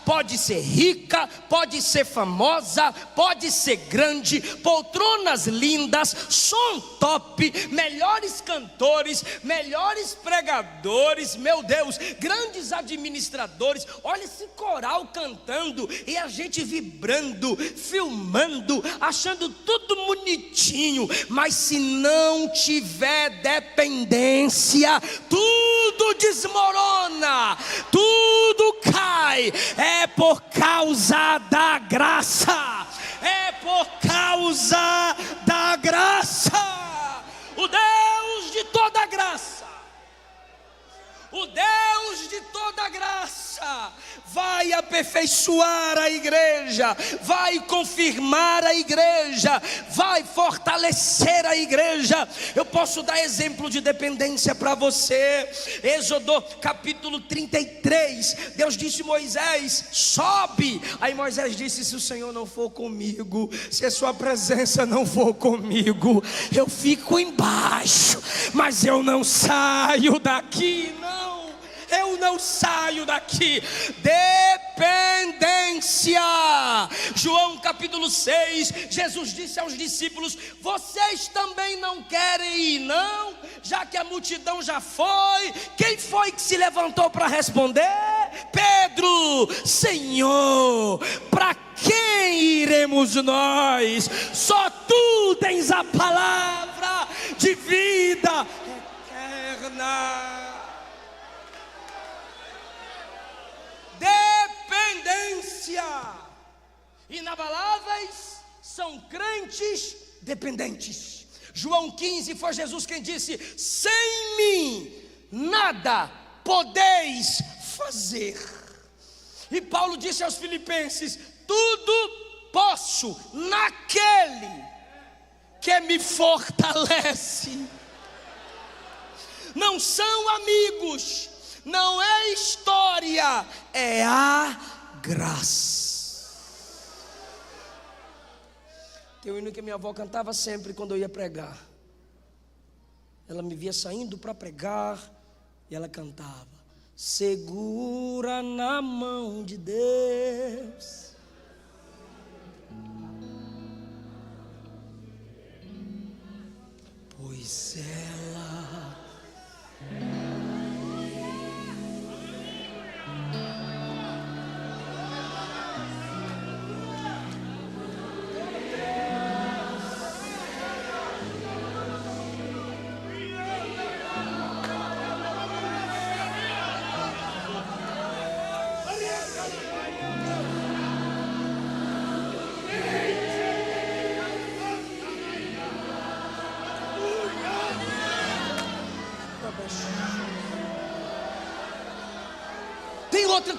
Pode ser rica, pode ser famosa, pode ser grande, poltronas lindas, som top, melhores cantores, melhores pregadores, meu Deus, grandes administradores. Olha esse coral cantando e a gente vibrando, filmando, achando tudo bonitinho, mas se não tiver dependência, tudo desmorona, tudo cai. É por causa da graça, é por causa da graça. O Deus de toda graça, o Deus de toda graça vai aperfeiçoar a igreja, vai confirmar a igreja, vai fortalecer a igreja. Eu posso dar exemplo de dependência para você. Êxodo capítulo 33, Deus disse a Moisés: sobe. Aí Moisés disse: se o Senhor não for comigo, se a sua presença não for comigo, eu fico embaixo, mas eu não saio daqui, não. Eu não saio daqui. Dependência. João capítulo 6, Jesus disse aos discípulos: vocês também não querem ir, não? Já que a multidão já foi. Quem foi que se levantou para responder? Pedro. Senhor, para quem iremos nós? Só tu tens a palavra de vida eterna. Dependência. Inabaláveis são crentes dependentes. João 15, foi Jesus quem disse: sem mim nada podeis fazer. E Paulo disse aos Filipenses: tudo posso naquele que me fortalece. Não são amigos, não é história, é a graça. Tem um hino que minha avó cantava sempre quando eu ia pregar. Ela me via saindo para pregar e ela cantava: segura na mão de Deus, pois ela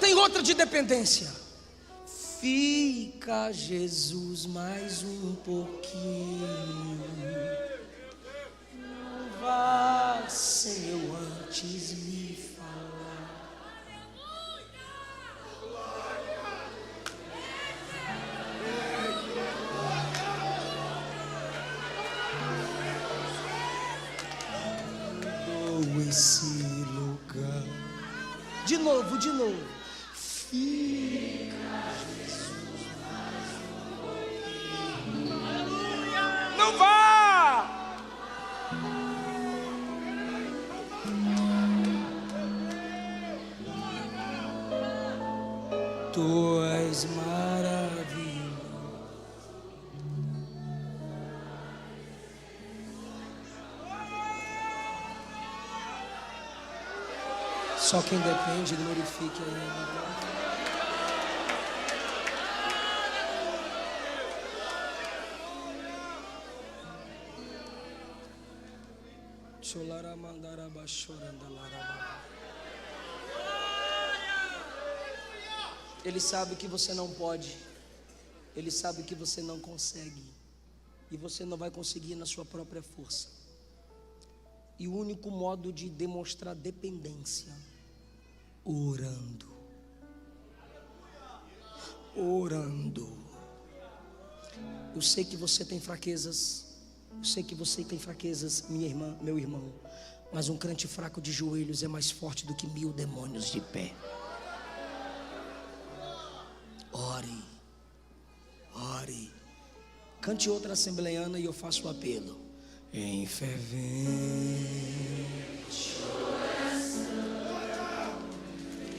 tem outra de dependência. Fica, Jesus, mais um pouquinho. Não vá sem eu antes me falar. nesse lugar. De novo. Fica, Jesus, não vá. Tu és maravilhoso. Só quem depende, glorifique a Ele. Ele sabe que você não pode, Ele sabe que você não consegue, e você não vai conseguir na sua própria força. E o único modo de demonstrar dependência, orando. Eu sei que você tem fraquezas, minha irmã, meu irmão, mas um crente fraco de joelhos é mais forte do que 1000 demônios de pé. Ore. Cante outra assembleiana e eu faço o apelo. Em fervente oração,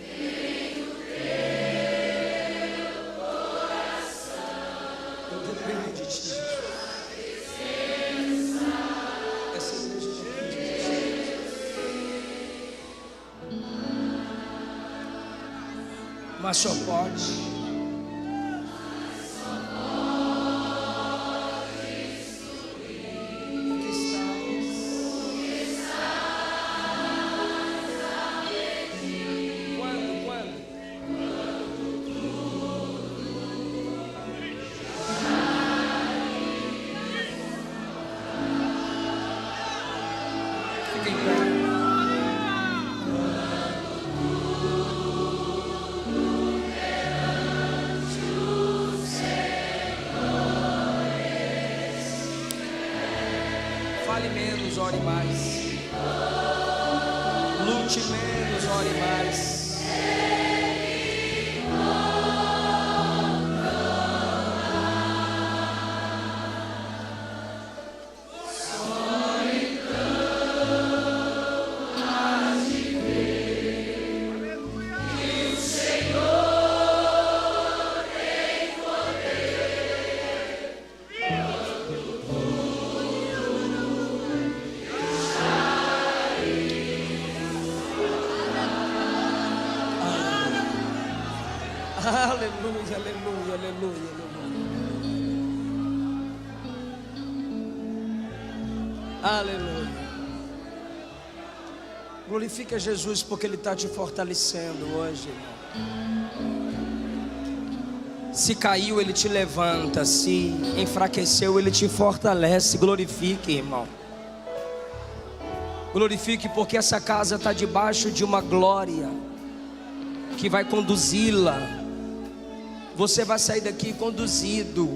tenho teu coração. Eu dependo de ti. Essa igreja depende de ti. Mas só pode. Fale menos, ore mais. Lute menos, ore mais. Aleluia. Glorifica Jesus porque Ele está te fortalecendo hoje, irmão. Se caiu, Ele te levanta. Se enfraqueceu, Ele te fortalece. Glorifique, irmão. Glorifique porque essa casa está debaixo de uma glória que vai conduzi-la. Você vai sair daqui conduzido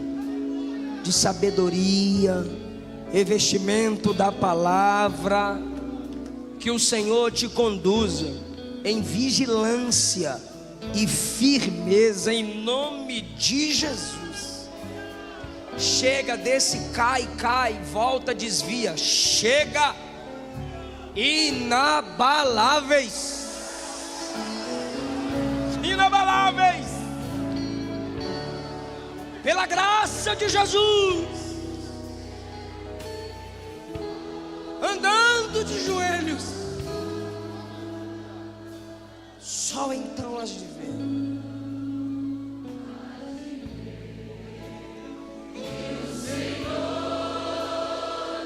de sabedoria, revestimento da palavra. Que o Senhor te conduza em vigilância e firmeza, em nome de Jesus. Chega desse cai, volta, desvia. Chega, inabaláveis. Pela graça de Jesus, andando de joelhos, só então as de ver. O Senhor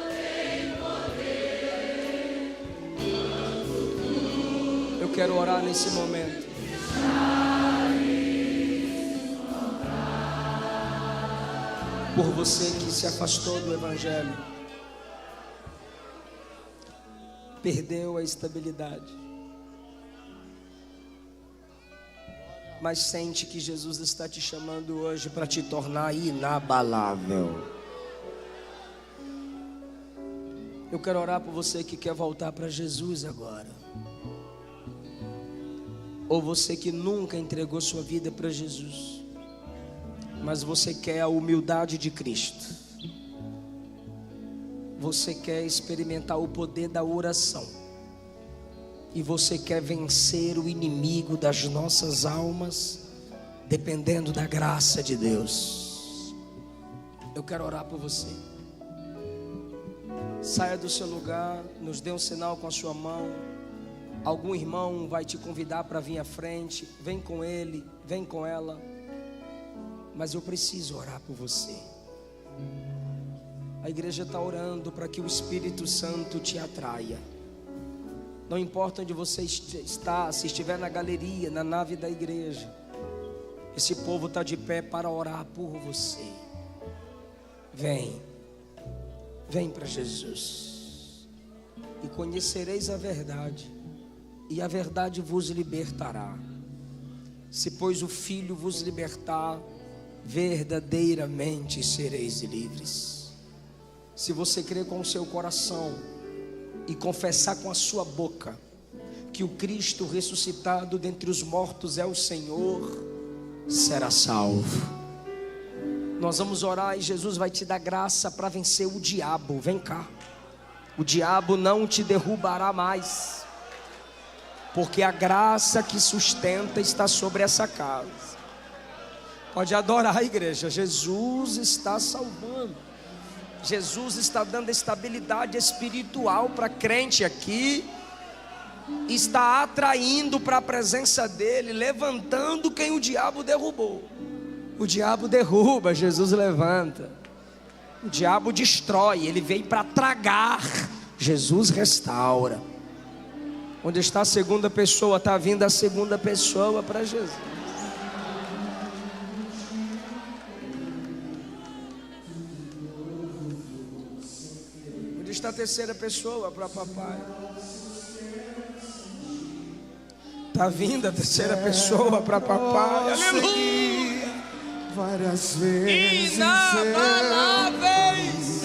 tem poder. Eu quero orar nesse momento. Por você que se afastou do Evangelho, perdeu a estabilidade, mas sente que Jesus está te chamando hoje para te tornar inabalável. Eu quero orar por você que quer voltar para Jesus agora. Ou você que nunca entregou sua vida para Jesus, mas você quer a humildade de Cristo. Você quer experimentar o poder da oração. E você quer vencer o inimigo das nossas almas, dependendo da graça de Deus. Eu quero orar por você. Saia do seu lugar, nos dê um sinal com a sua mão. Algum irmão vai te convidar para vir à frente. Vem com ele, vem com ela. Mas eu preciso orar por você. A igreja está orando para que o Espírito Santo te atraia. Não importa onde você está, se estiver na galeria, na nave da igreja, esse povo está de pé para orar por você. Vem para Jesus, e conhecereis a verdade, e a verdade vos libertará. Se pois o Filho vos libertar, verdadeiramente sereis livres. Se você crer com o seu coração e confessar com a sua boca que o Cristo ressuscitado dentre os mortos é o Senhor, será salvo. Nós vamos orar e Jesus vai te dar graça para vencer o diabo. Vem cá. O diabo não te derrubará mais, porque a graça que sustenta está sobre essa casa. Pode adorar a igreja. Jesus está salvando. Jesus está dando estabilidade espiritual para crente aqui. Está atraindo para a presença dele, levantando quem o diabo derrubou. O diabo derruba, Jesus levanta. O diabo destrói, ele veio para tragar, Jesus restaura. Onde está a segunda pessoa? Está vindo a segunda pessoa para Jesus. Onde está a terceira pessoa? Para papai. Está vindo a terceira pessoa para papai. Aleluia! Várias vezes inabaláveis,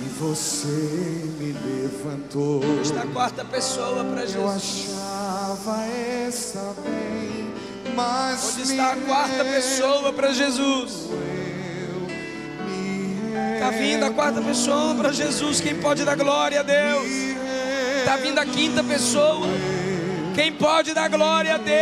e você me levantou. Está a quarta pessoa para Jesus. Eu achava essa bem, mas onde está a quarta pessoa para Jesus? Está vindo a quarta pessoa para Jesus. Quem pode dar glória a Deus? Está vindo a quinta pessoa. Quem pode dar glória a Deus?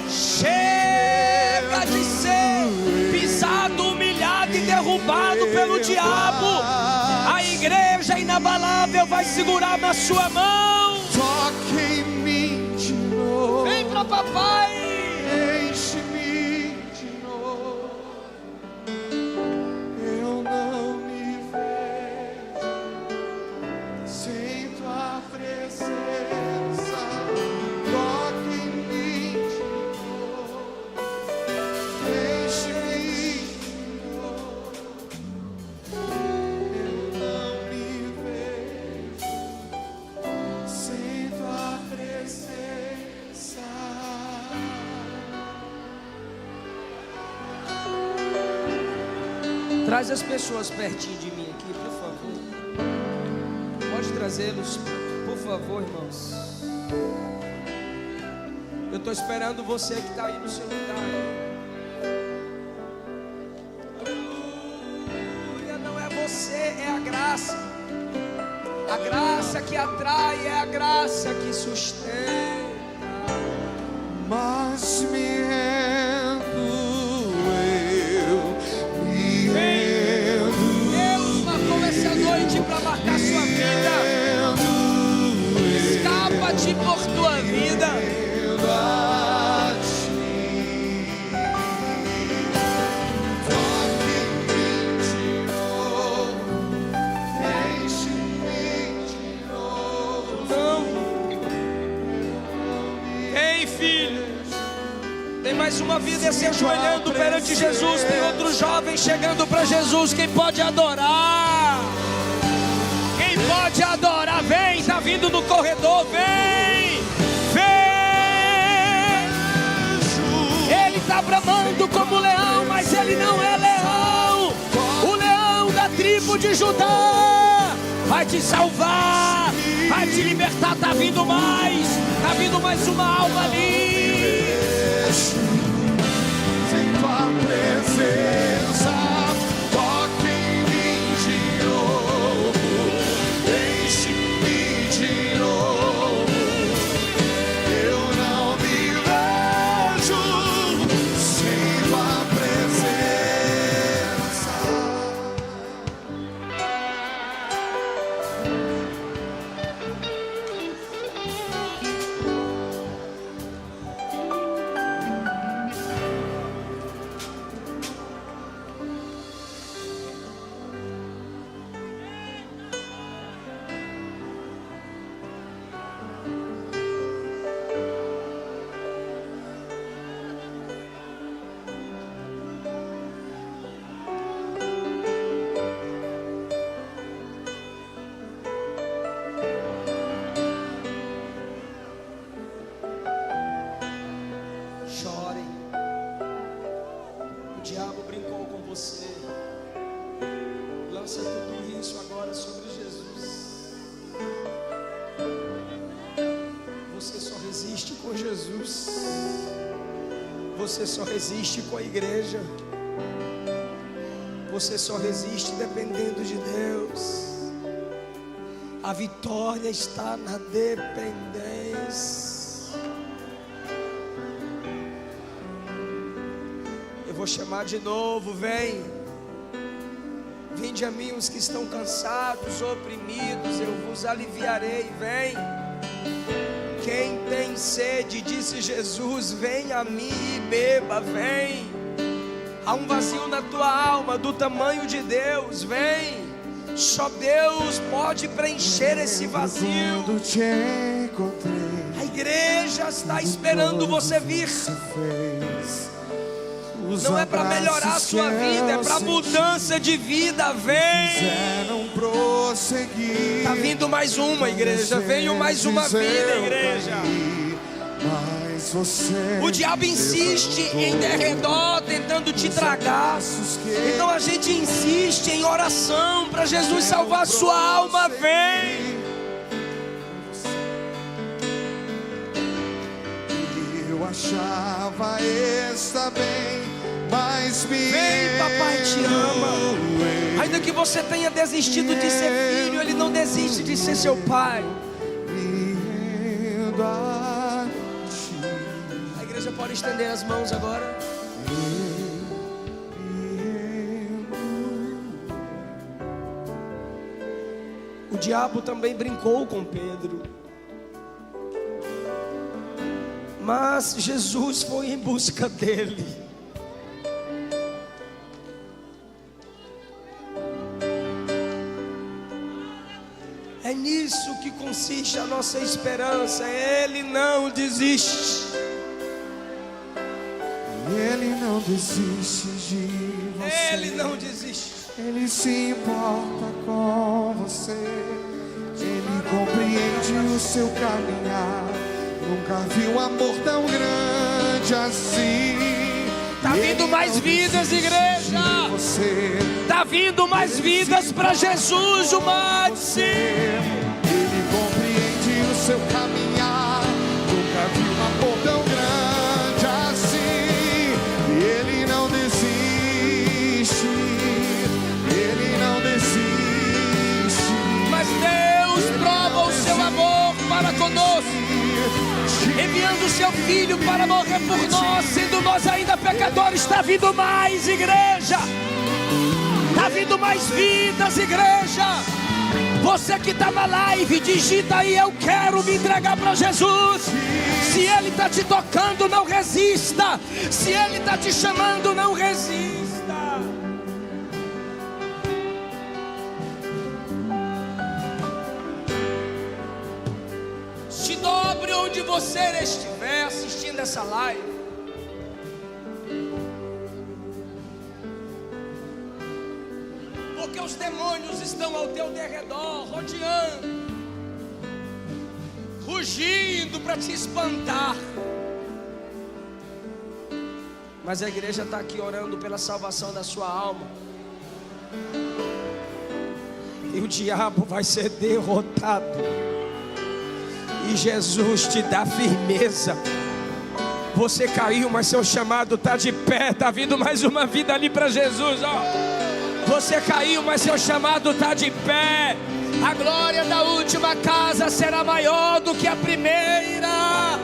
Chega de ser pisado, humilhado e derrubado pelo diabo. A igreja inabalável vai segurar na sua mão. Toque em mim de novo. Vem para papai. Enche-me de novo. Eu não me vejo sem tua presença. Toque em mim de novo. Enche-me de novo. Eu não me vejo sem tua presença. Traz as pessoas pertinho de mim aqui, por favor. Pode trazê-los, por favor, irmãos. Eu estou esperando você que está aí no seu lugar. Aleluia, não é você, é a graça. A graça que atrai é a graça que sustenta. Mas me rendo, eu me rendo. Deus marcou essa noite para marcar sua vida. Escapa-te por tua vida. Rendo a ti. Toque em mim de novo. Enche-me de novo. Então, ei, filho, tem mais uma vida se ajoelhando perante Jesus. Tem outro jovem chegando para Jesus. Quem pode adorar? Quem pode adorar? Vem, está vindo no corredor. Vem, vem. brigando como leão, mas ele não é leão. O leão da tribo de Judá vai te salvar, vai te libertar. Tá vindo mais uma alma ali. Sem tua presença, toque em mim de novo, enche-me de novo. Eu não me vejo sem tua presença. Chore. O diabo brincou com você. Lança tudo isso agora sobre Jesus. Você só resiste com Jesus. Você só resiste com a igreja. Você só resiste dependendo de Deus. A vitória está na dependência. Eu vou chamar de novo, vem. Vinde a mim os que estão cansados, oprimidos, eu vos aliviarei, vem. Quem tem sede, disse Jesus, vem a mim e beba, vem. Há um vazio na tua alma do tamanho de Deus, vem. Só Deus pode preencher esse vazio. Quando te encontrei, A igreja está esperando você vir. Não é para melhorar a sua vida, é para mudança de vida. Vem. Quiseram prosseguir. Está vindo mais uma, igreja. Veio mais uma vida, igreja. Mas você, O diabo insiste em derredor, tentando te tragar. Então a gente insiste em oração para Jesus salvar a sua alma. Vem. eu achava estar bem, mas me Vem, papai te ama. Ainda que você tenha desistido de ser filho, ele não desiste de ser seu pai. rendo a ti. A igreja pode estender as mãos agora. O diabo também brincou com Pedro, mas Jesus foi em busca dele. É nisso que consiste a nossa esperança. Ele não desiste. Ele não desiste de você. Ele não desiste. Ele se importa com você. Ele compreende o seu caminhar. Nunca vi um amor tão grande assim. Tá vindo mais vidas, igreja. Tá vindo mais vidas para Jesus, o Mate. Ele compreende o seu caminhar. Nunca vi um amor tão grande assim. Ele não desiste. Ele não desiste. Mas Deus prova o seu amor para conosco, enviando o seu filho para morrer por nós, sendo nós ainda pecadores. Está vindo mais, igreja. Está vindo mais vidas, igreja. Você que está na live, digita aí: eu quero me entregar para Jesus. Se Ele está te tocando, não resista. Se Ele está te chamando, não resista. Se dobre onde você estiver assistindo essa live. Porque os demônios estão ao teu derredor, rodeando, rugindo para te espantar. Mas a igreja está aqui orando pela salvação da sua alma. E o diabo vai ser derrotado. E Jesus te dá firmeza. Você caiu, mas seu chamado está de pé. Está vindo mais uma vida ali para Jesus, ó. Você caiu, mas seu chamado está de pé. A glória da última casa será maior do que a primeira.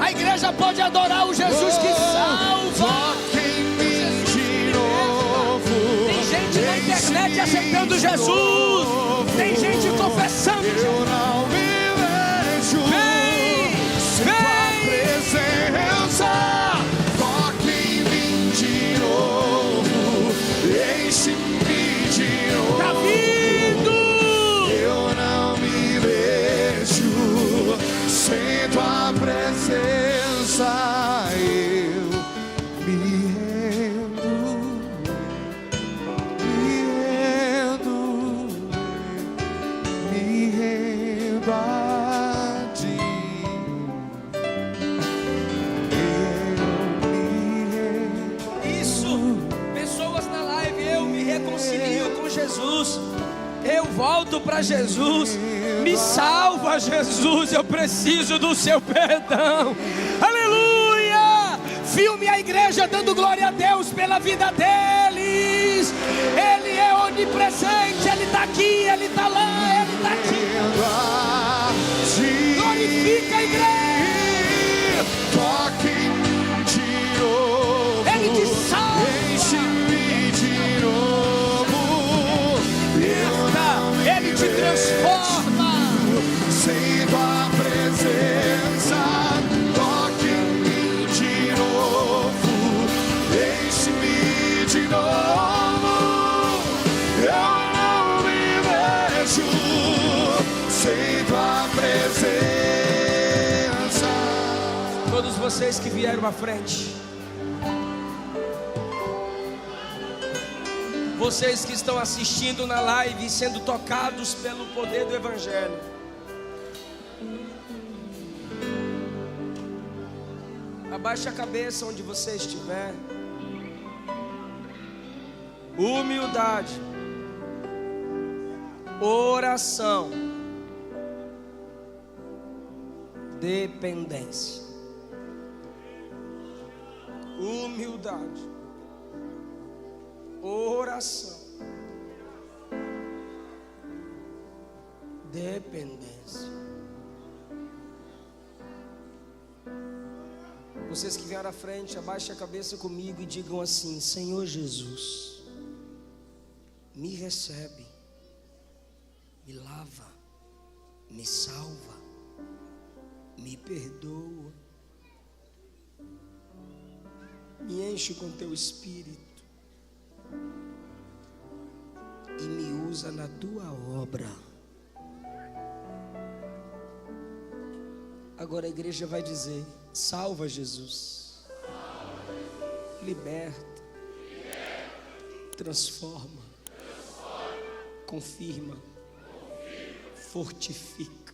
A igreja pode adorar o Jesus que salva. Tem gente na internet aceitando Jesus. Tem gente confessando. Eu não me vejo sem tua presença. Toque em mim de novo, enche-me de novo. Tá vindo. Eu não me vejo sem tua presença. Eu me rendo a ti. Eu me rendo. Isso. Pessoas na live, eu me reconcilio com Jesus. Eu volto para Jesus. Me salva, Jesus. Eu preciso do seu perdão. Aleluia. Filme a igreja dando glória a Deus pela vida deles. Ele é onipresente. Ele está aqui, ele está lá, ele está aqui. Glorifica a igreja. Toque em mim de novo. Ele te salva. Enche-me de novo. Ele te transforma. Sem tua presença, toque em mim de novo, enche-me de novo. Eu não me vejo sem tua presença. Todos vocês que vieram à frente, vocês que estão assistindo na live e sendo tocados pelo poder do Evangelho, abaixe a cabeça onde você estiver. Humildade, oração, dependência. Humildade, oração, dependência. Vocês que vieram à frente, abaixem a cabeça comigo e digam assim: Senhor Jesus, me recebe, me lava, me salva, me perdoa, me enche com teu Espírito e me usa na tua obra. Agora a igreja vai dizer: salva, Jesus, liberta, transforma, confirma, fortifica,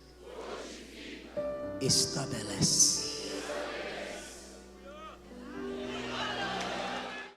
estabelece.